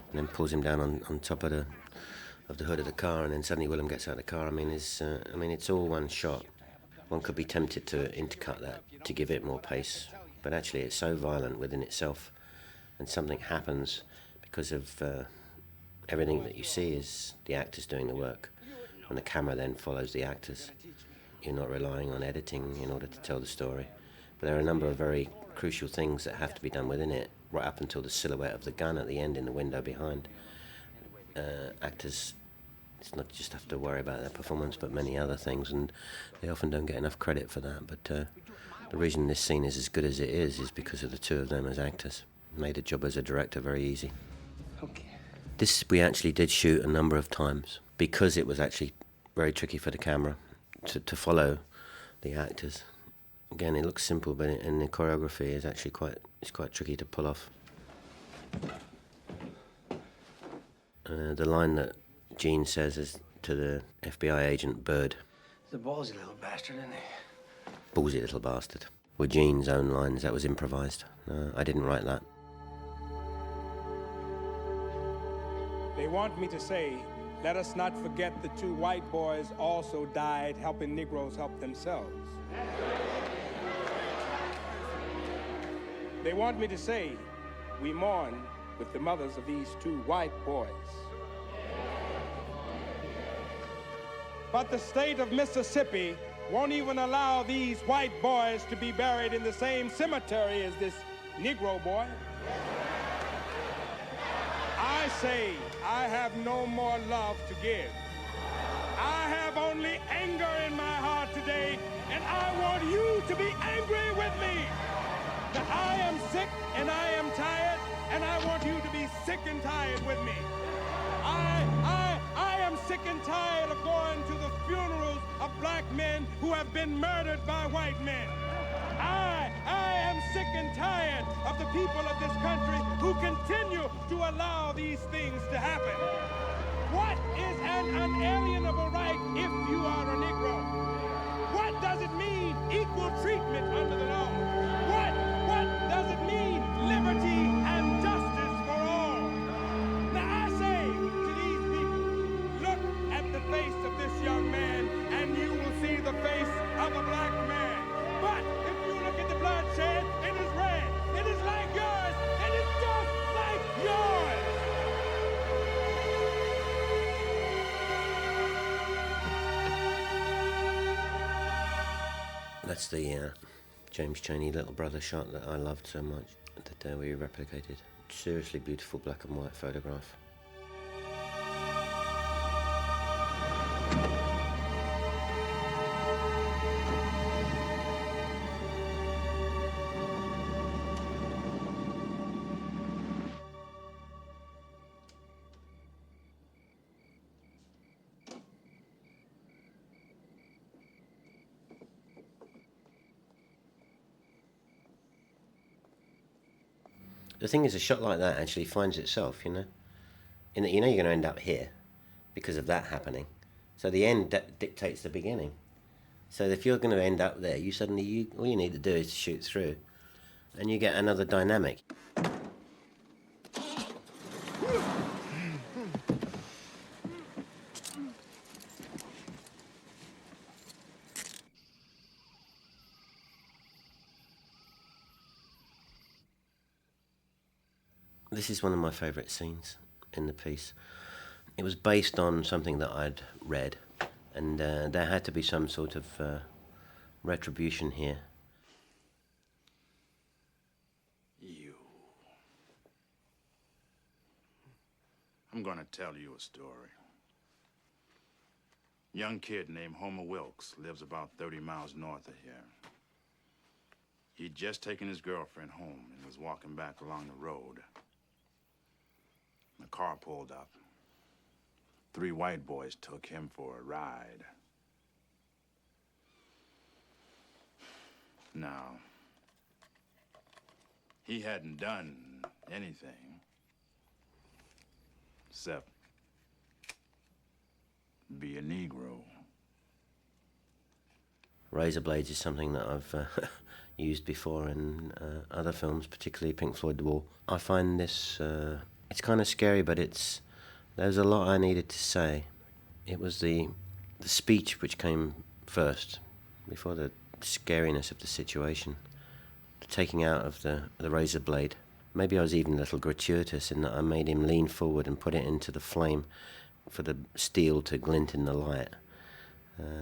and then pulls him down on top of the hood of the car, and then suddenly Willem gets out of the car. I mean, it's all one shot. One could be tempted to intercut that to give it more pace, but actually it's so violent within itself, and something happens because of everything that you see is the actors doing the work, and the camera then follows the actors. You're not relying on editing in order to tell the story, but there are a number of very crucial things that have to be done within it, right up until the silhouette of the gun at the end in the window behind. Actors, it's not just have to worry about their performance, but many other things, and they often don't get enough credit for that. But the reason this scene is as good as it is because of the two of them as actors. Made a job as a director very easy. Okay. This we actually did shoot a number of times because it was actually very tricky for the camera to follow the actors. Again, it looks simple, but in the choreography is actually quite tricky to pull off. The line that Jean says is to the FBI agent Bird. The ballsy little bastard, isn't he? Ballsy little bastard. Were Jean's own lines. That was improvised. I didn't write that. They want me to say, let us not forget the two white boys also died helping Negroes help themselves. They want me to say, we mourn with the mothers of these two white boys. But the state of Mississippi won't even allow these white boys to be buried in the same cemetery as this Negro boy. I say I have no more love to give. I have only anger in my heart today, and I want you to be angry with me. That I am sick and I am tired, and I want you to be sick and tired with me. I am sick and tired of going to the funerals of black men who have been murdered by white men. I am sick and tired of the people of this country who continue to allow these things to happen. What is an unalienable right if you are a Negro? What does it mean, equal treatment under the law? What does it mean, liberty and justice for all? Now I say to these people, look at the face of this young man and you will see the face of a black man. But if you look at the bloodshed, it is red. It is like yours, and it's just like yours. That's the James Chaney little brother shot that I loved so much that we replicated. Seriously beautiful black and white photograph. The thing is, a shot like that actually finds itself, you know? In that you know you're going to end up here because of that happening. So the end dictates the beginning. So if you're going to end up there, all you need to do is to shoot through, and you get another dynamic. This is one of my favourite scenes in the piece. It was based on something that I'd read, and there had to be some sort of retribution here. I'm gonna tell you a story. Young kid named Homer Wilkes lives about 30 miles north of here. He'd just taken his girlfriend home and was walking back along the road. The car pulled up. 3 white boys took him for a ride. Now, he hadn't done anything except be a Negro. Razor blades is something that I've used before in other films, particularly Pink Floyd The Wall. I find this, it's kind of scary, but there's a lot I needed to say. It was the speech which came first, before the scariness of the situation. The taking out of the razor blade. Maybe I was even a little gratuitous in that I made him lean forward and put it into the flame for the steel to glint in the light.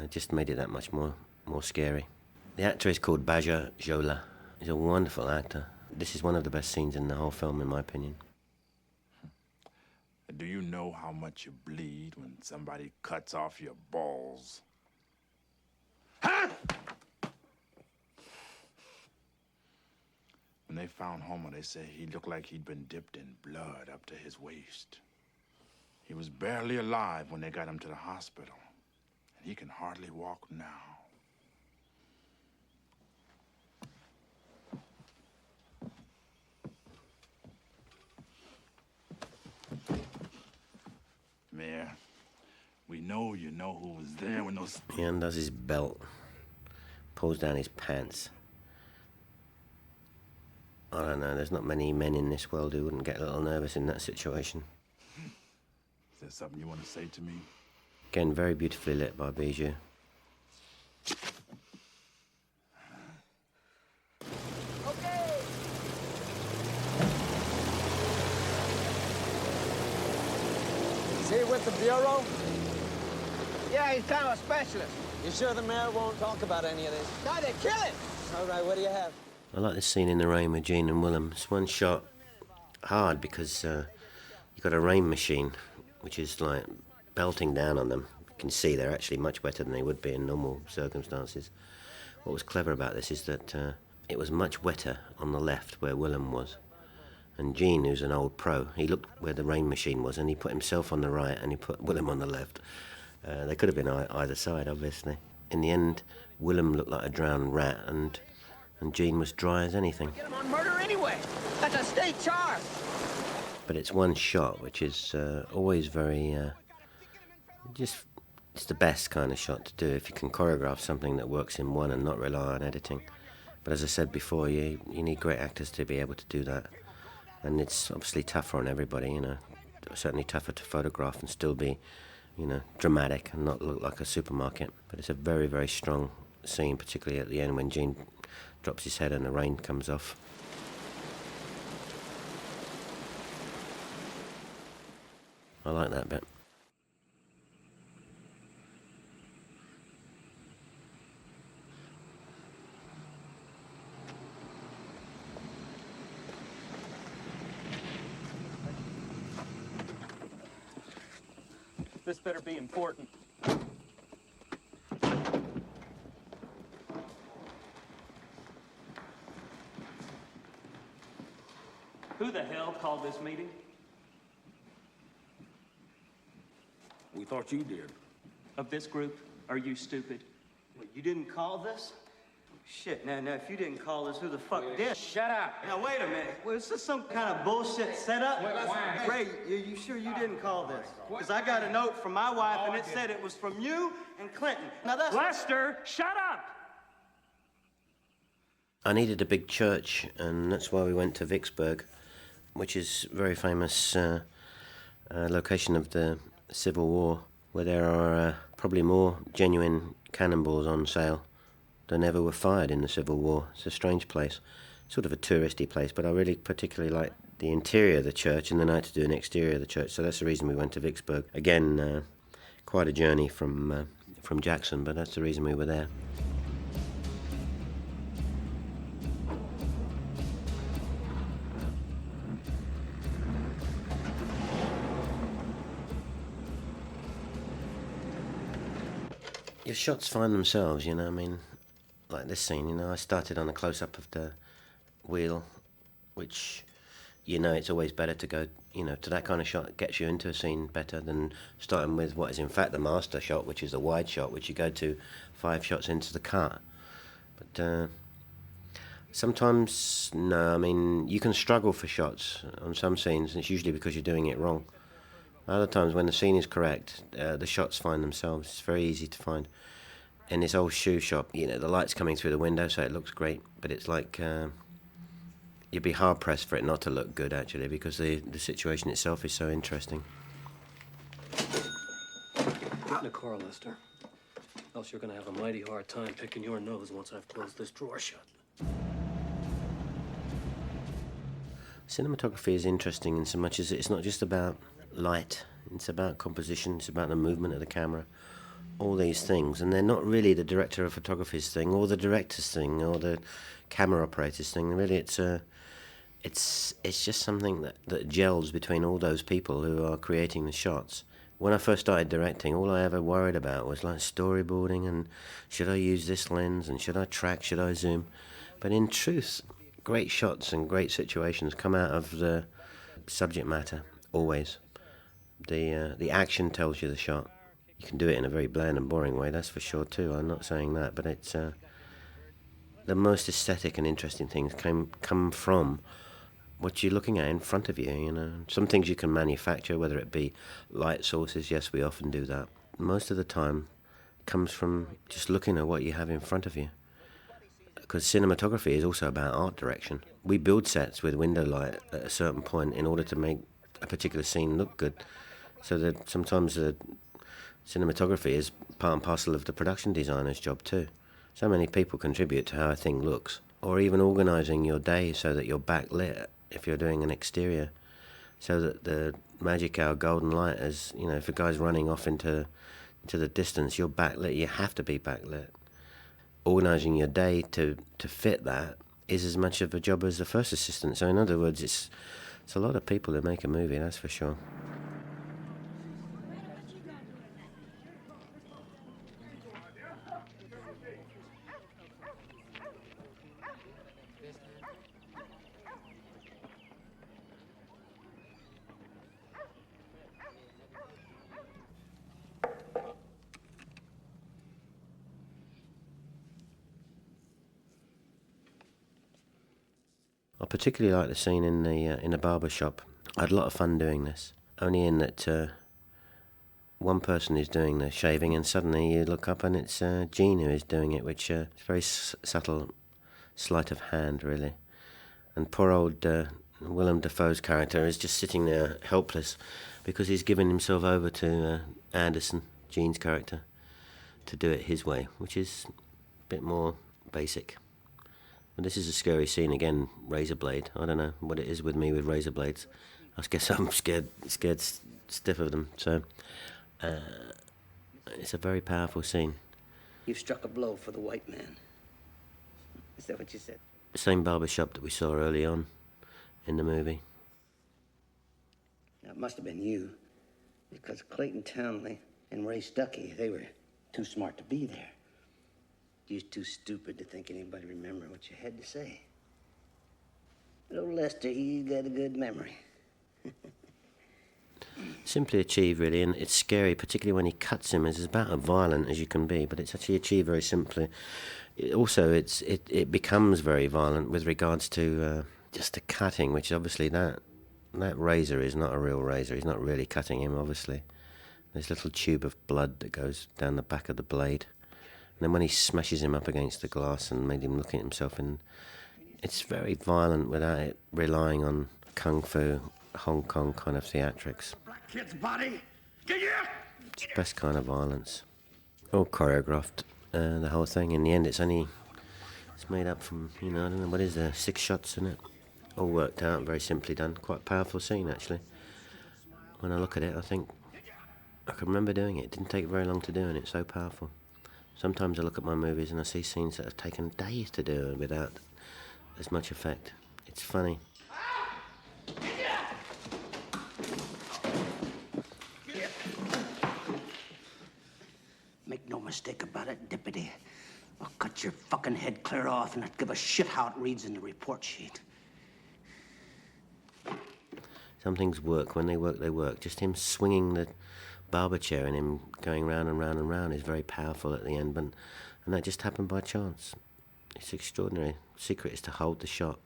Just made it that much more scary. The actor is called Baja Jola. He's a wonderful actor. This is one of the best scenes in the whole film, in my opinion. Do you know how much you bleed when somebody cuts off your balls? Huh? When they found Homer, they said he looked like he'd been dipped in blood up to his waist. He was barely alive when they got him to the hospital, and he can hardly walk now. Mayor, we know you know who was there when those... He undoes his belt, pulls down his pants. I don't know, there's not many men in this world who wouldn't get a little nervous in that situation. Is there something you want to say to me? Again, very beautifully lit by Bijou. Is he with the Bureau? Yeah, he's kind of a specialist. You sure the mayor won't talk about any of this? Guy, they kill him! All right, what do you have? I like this scene in the rain with Gene and Willem. It's one shot hard because you've got a rain machine which is like belting down on them. You can see they're actually much wetter than they would be in normal circumstances. What was clever about this is that it was much wetter on the left where Willem was. And Gene, who's an old pro, he looked where the rain machine was and he put himself on the right and he put Willem on the left. They could have been either side, obviously. In the end, Willem looked like a drowned rat and Gene was dry as anything. Get him on murder anyway. That's a state charge. But it's one shot, which is always very... it's the best kind of shot to do if you can choreograph something that works in one and not rely on editing. But as I said before, you need great actors to be able to do that. And it's obviously tougher on everybody, you know. Certainly tougher to photograph and still be, you know, dramatic and not look like a supermarket. But it's a very, very strong scene, particularly at the end when Gene drops his head and the rain comes off. I like that bit. This better be important. Who the hell called this meeting? We thought you did. Of this group, are you stupid? What, you didn't call this? Shit, now, if you didn't call this, who the fuck did? Shut up. Now, wait a minute. Was this some kind of bullshit setup? Wait. Ray, you sure you didn't call this? Because I got a note from my wife, and it said it was from you and Clinton. Now, that's... Lester, shut up! I needed a big church, and that's why we went to Vicksburg, which is a very famous location of the Civil War, where there are probably more genuine cannonballs on sale than ever were fired in the Civil War. It's a strange place, sort of a touristy place, but I really particularly like the interior of the church, and then I had to do an exterior of the church, so that's the reason we went to Vicksburg. Again, quite a journey from Jackson, but that's the reason we were there. Your shots find themselves, you know, I mean, like this scene, you know, I started on a close-up of the wheel, which, you know, it's always better to go, you know, to that kind of shot. It gets you into a scene better than starting with what is in fact the master shot, which is the wide shot, which you go to 5 shots into the cut. But sometimes, no, I mean, you can struggle for shots on some scenes, and it's usually because you're doing it wrong. Other times, when the scene is correct, the shots find themselves. It's very easy to find. In this old shoe shop, you know, the light's coming through the window, so it looks great, but it's like you'd be hard-pressed for it not to look good, actually, because the situation itself is so interesting. Get in the car, Lester. Else you're gonna have a mighty hard time picking your nose once I've closed this drawer shut. Cinematography is interesting in so much as it's not just about light, it's about composition, it's about the movement of the camera, all these things, and they're not really the director of photography's thing, or the director's thing, or the camera operator's thing. Really, it's just something that gels between all those people who are creating the shots. When I first started directing, all I ever worried about was like storyboarding and should I use this lens and should I track, should I zoom? But in truth, great shots and great situations come out of the subject matter, always. The action tells you the shot. You can do it in a very bland and boring way, that's for sure too, I'm not saying that, but it's the most aesthetic and interesting things come from what you're looking at in front of you, you know. Some things you can manufacture, whether it be light sources, yes, we often do that. Most of the time comes from just looking at what you have in front of you. Because cinematography is also about art direction. We build sets with window light at a certain point in order to make a particular scene look good. So that sometimes the cinematography is part and parcel of the production designer's job too. So many people contribute to how a thing looks. Or even organising your day so that you're backlit if you're doing an exterior. So that the magic hour golden light is, you know, if a guy's running off into the distance, you're backlit, you have to be backlit. Organising your day to fit that is as much of a job as the first assistant. So in other words, it's a lot of people that make a movie, that's for sure. I particularly like the scene in the barber shop. I had a lot of fun doing this. Only in that one person is doing the shaving, and suddenly you look up and it's Jean who is doing it, which is a very subtle sleight of hand, really. And poor old Willem Dafoe's character is just sitting there helpless because he's given himself over to Anderson, Jean's character, to do it his way, which is a bit more basic. But this is a scary scene again, razor blade. I don't know what it is with me with razor blades. I guess I'm scared stiff of them. So it's a very powerful scene. You've struck a blow for the white man. Is that what you said? The same barber shop that we saw early on in the movie. Now, it must have been you. Because Clayton Townley and Ray Stuckey, they were too smart to be there. You was too stupid to think anybody remembered what you had to say. But old Lester, he's got a good memory. Simply achieved, really, and it's scary, particularly when he cuts him. It's about as violent as you can be, but it's actually achieved very simply. It becomes very violent with regards to just the cutting, which obviously that razor is not a real razor. He's not really cutting him, obviously. There's a little tube of blood that goes down the back of the blade. And then when he smashes him up against the glass and made him look at himself, and it's very violent without it relying on kung fu, Hong Kong kind of theatrics. Black kid's body. Get here! It's the best kind of violence. All choreographed, the whole thing. In the end, it's made up from, I don't know, what is there, 6 shots in it? All worked out, very simply done. Quite a powerful scene, actually. When I look at it, I think I can remember doing it. It didn't take very long to do, and it's so powerful. Sometimes I look at my movies and I see scenes that have taken days to do without as much effect. It's funny. Make no mistake about it, Deputy. I'll cut your fucking head clear off and not give a shit how it reads in the report sheet. Some things work. When they work, they work. Just him swinging the barber chair and him going round and round and round is very powerful at the end, and that just happened by chance. It's extraordinary. The secret is to hold the shot.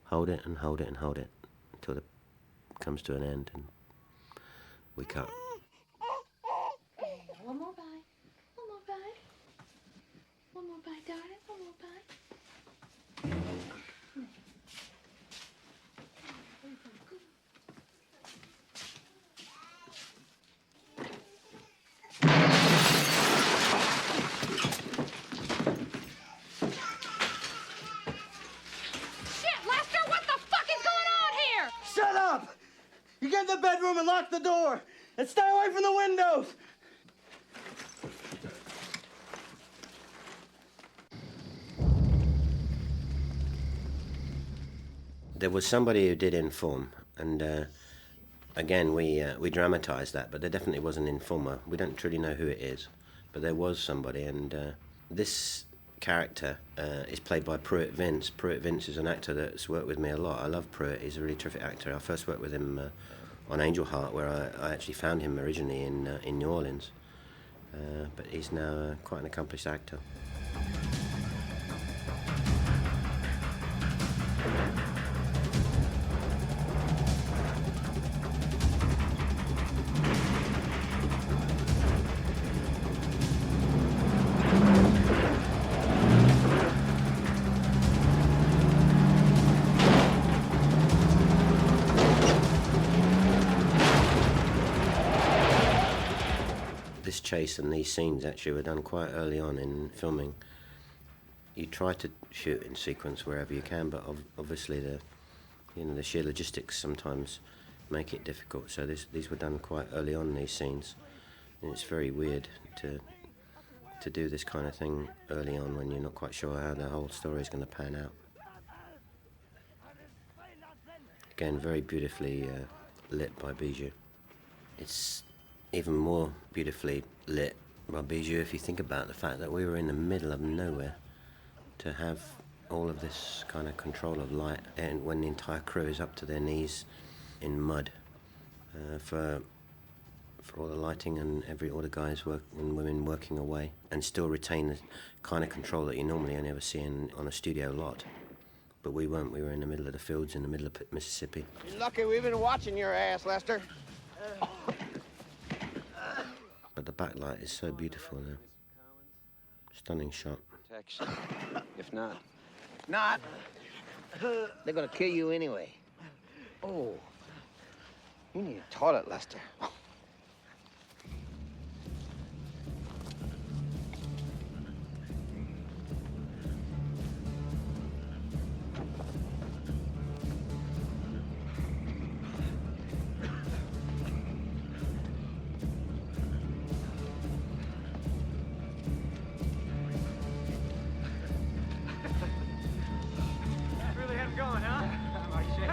Hold it and hold it and hold it until it comes to an end and we cut. One more bite. One more bite. One more bite, darling. One more bite. Shit, Lester, what the fuck is going on here? Shut up! You get in the bedroom and lock the door. And stay away from the windows. There was somebody who did inform, and again, we dramatised that, but there definitely was an informer. We don't truly know who it is, but there was somebody, and this character is played by Pruitt Vince. Pruitt Vince is an actor that's worked with me a lot. I love Pruitt. He's a really terrific actor. I first worked with him on Angel Heart, where I actually found him originally in New Orleans, but he's now quite an accomplished actor. This chase and these scenes actually were done quite early on in filming. You try to shoot in sequence wherever you can, but obviously the sheer logistics sometimes make it difficult. So these were done quite early on, these scenes, and it's very weird to do this kind of thing early on when you're not quite sure how the whole story is going to pan out. Again, very beautifully lit by Bijou. It's even more beautifully lit by Bijou if you think about the fact that we were in the middle of nowhere to have all of this kind of control of light, and when the entire crew is up to their knees in mud for all the lighting and all the guys and women working away, and still retain the kind of control that you normally only ever see on a studio lot. But we weren't. We were in the middle of the fields in the middle of Mississippi. You're lucky we've been watching your ass, Lester. But the backlight is so beautiful now. Stunning shot. Protection. If not. Not. They're gonna kill you anyway. Oh. You need a toilet, Lester. Really had him going, huh? Like shit.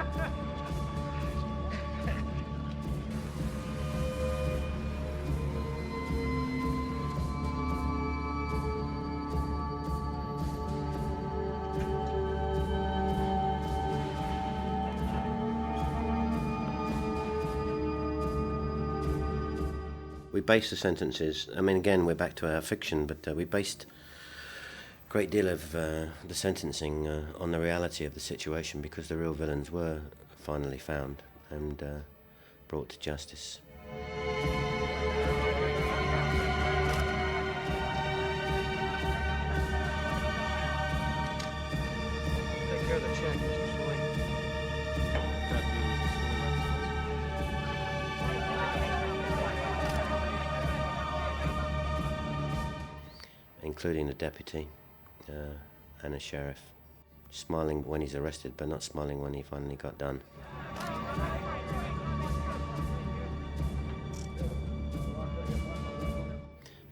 we based the sentences. I mean, again, we're back to our fiction, but we based a great deal of the sentencing on the reality of the situation, because the real villains were finally found and brought to justice. Take care of the check, Mr. Floyd. Including the deputy and a sheriff. Smiling when he's arrested, but not smiling when he finally got done.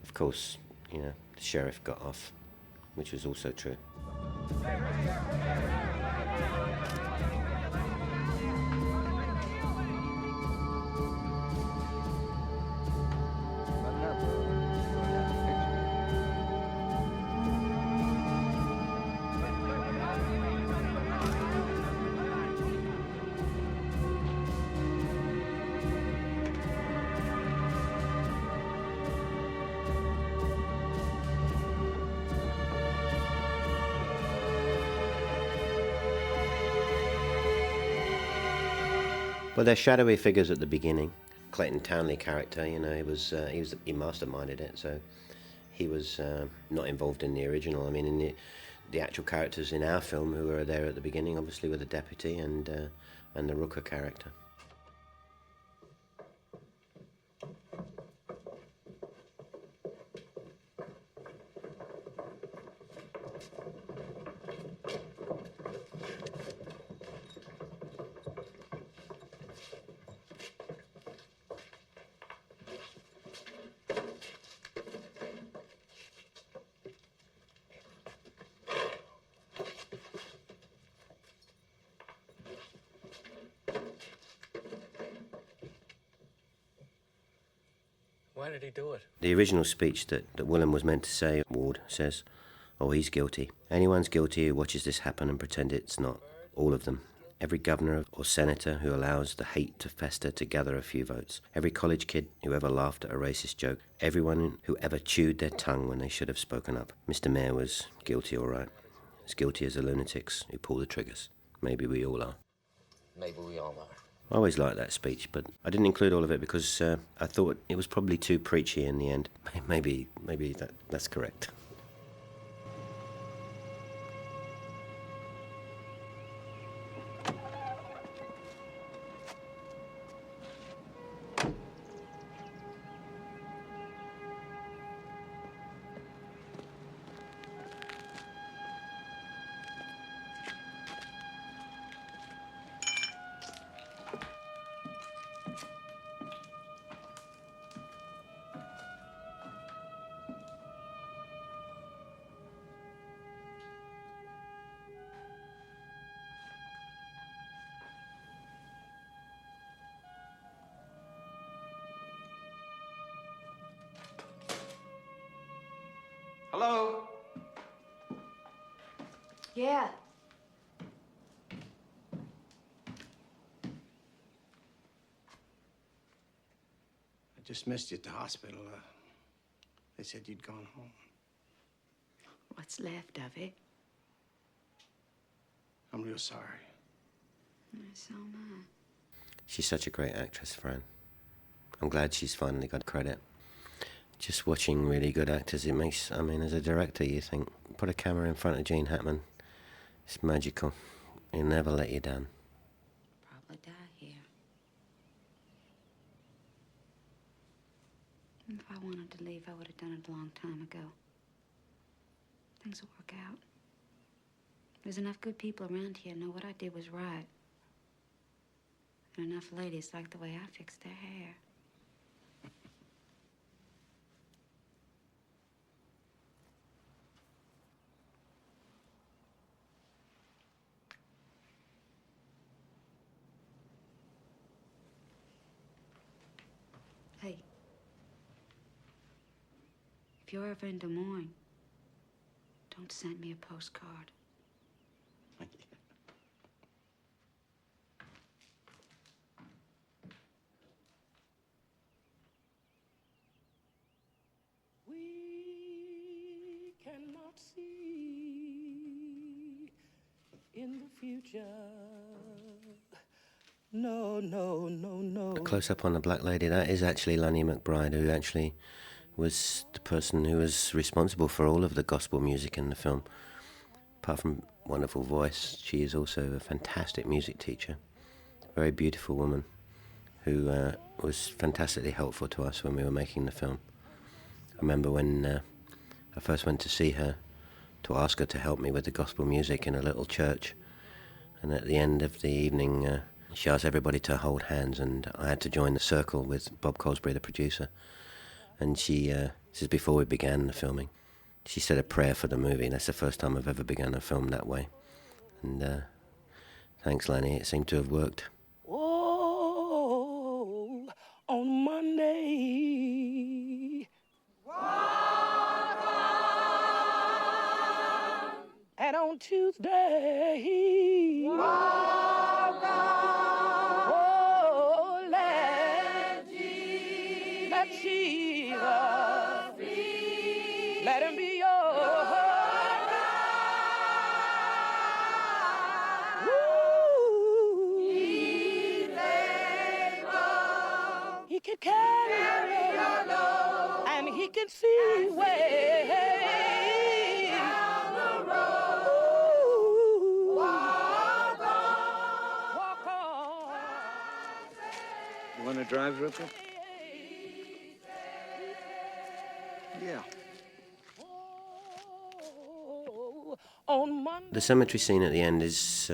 Of course, you know, the sheriff got off, which was also true. Well, they're shadowy figures at the beginning. Clayton Townley character, you know, he masterminded it, so he was not involved in the original. I mean, in the actual characters in our film who were there at the beginning, obviously, were the deputy and the Rooker character. Why did he do it? The original speech that Willem was meant to say, Ward says, "Oh, he's guilty. Anyone's guilty who watches this happen and pretend it's not. All of them. Every governor or senator who allows the hate to fester to gather a few votes. Every college kid who ever laughed at a racist joke. Everyone who ever chewed their tongue when they should have spoken up. Mr. Mayor was guilty, all right. As guilty as the lunatics who pull the triggers. Maybe we all are." Maybe we all are. I always liked that speech, but I didn't include all of it because I thought it was probably too preachy in the end. Maybe that's correct. Hello? Yeah. I just missed you at the hospital. They said you'd gone home. What's left of it? I'm real sorry. So am I. She's such a great actress, Fran. I'm glad she's finally got credit. Just watching really good actors, it makes, I mean, as a director, you think, put a camera in front of Gene Hackman. It's magical. He'll never let you down. Probably die here. If I wanted to leave, I would have done it a long time ago. Things will work out. There's enough good people around here to know what I did was right. And enough ladies like the way I fixed their hair. Hey, if you're ever in Des Moines, don't send me a postcard. cannot see in the future. No, no, no, no. A close-up on the Black Lady, that is actually Lanny McBride, who actually was the person who was responsible for all of the gospel music in the film. Apart from wonderful voice, she is also a fantastic music teacher, a very beautiful woman who was fantastically helpful to us when we were making the film. I remember when I first went to see her to ask her to help me with the gospel music in a little church, and at the end of the evening she asked everybody to hold hands, and I had to join the circle with Bob Colesbury, the producer. And she, this is before we began the filming, she said a prayer for the movie. That's the first time I've ever begun a film that way. And thanks, Lanny, it seemed to have worked. Oh, on Monday. And on Tuesday. Oh, let Jesus, let him be yours. He can carry your load, and he can see way down the road. Walk on. You want to drive, Rooker? Yeah. On Monday. The cemetery scene at the end is,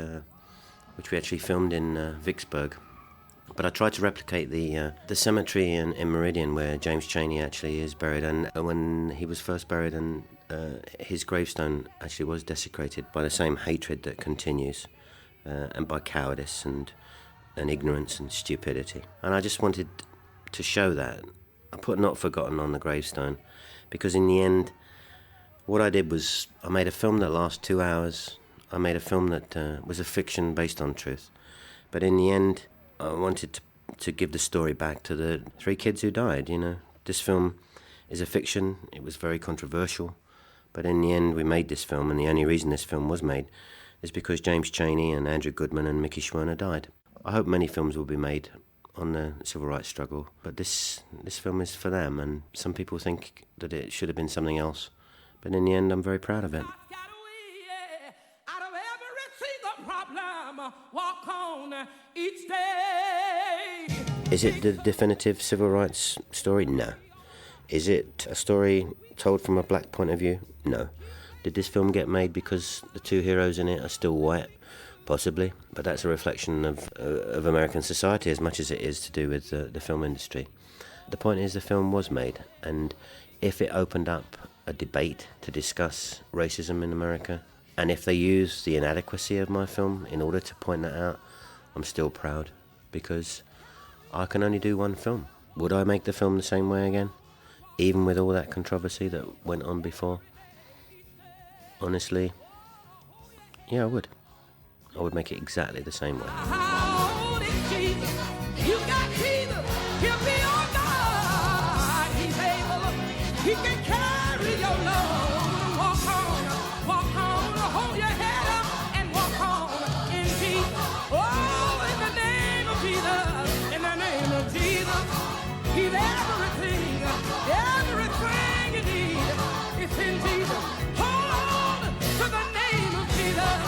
which we actually filmed in Vicksburg. But I tried to replicate the cemetery in Meridian where James Chaney actually is buried. And when he was first buried, and his gravestone actually was desecrated by the same hatred that continues, and by cowardice and ignorance and stupidity. And I just wanted to show that. I put "Not Forgotten" on the gravestone because in the end, what I did was I made a film that lasts 2 hours. I made a film that was a fiction based on truth. But in the end, I wanted to give the story back to the 3 kids who died, you know. This film is a fiction. It was very controversial. But in the end, we made this film, and the only reason this film was made is because James Chaney and Andrew Goodman and Mickey Schwerner died. I hope many films will be made on the civil rights struggle, but this film is for them, and some people think that it should have been something else. But in the end, I'm very proud of it. Walk on each day. Is it the definitive civil rights story? No. Is it a story told from a black point of view? No. Did this film get made because the 2 heroes in it are still white? Possibly. But that's a reflection of American society as much as it is to do with the film industry. The point is the film was made, and if it opened up a debate to discuss racism in America, and if they use the inadequacy of my film in order to point that out, I'm still proud, because I can only do one film. Would I make the film the same way again, even with all that controversy that went on before? Honestly, yeah, I would. I would make it exactly the same way. You got Jesus, he'll be your God. He's able, he can carry your load. Walk on, hold your head up and walk on in Jesus. Oh, in the name of Jesus, in the name of Jesus. He's everything you need. It's in Jesus. Hold on to the name of Jesus.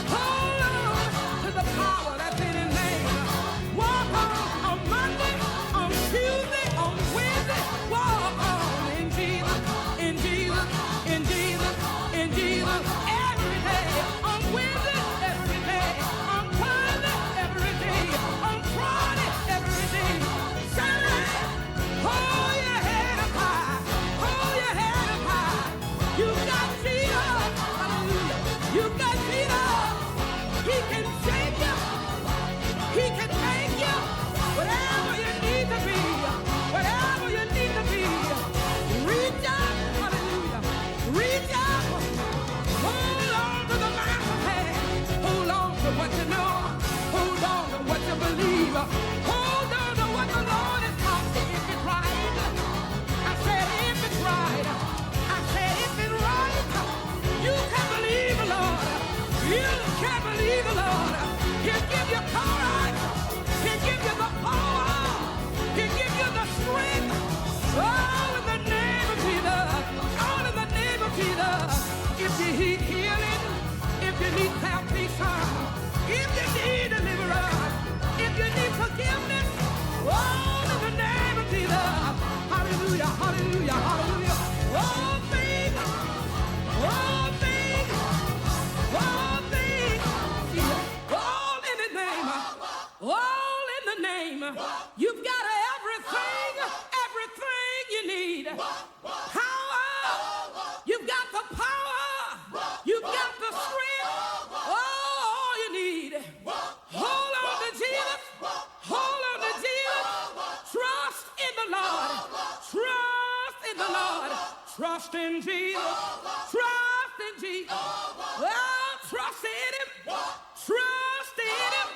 Hold on to the power that's in his name. Walk on Monday, on Tuesday, on Wednesday. Walk on in Jesus, in Jesus. Trust in Jesus. Trust in Jesus. Oh, trust in him. Trust in him.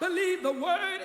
Believe the word.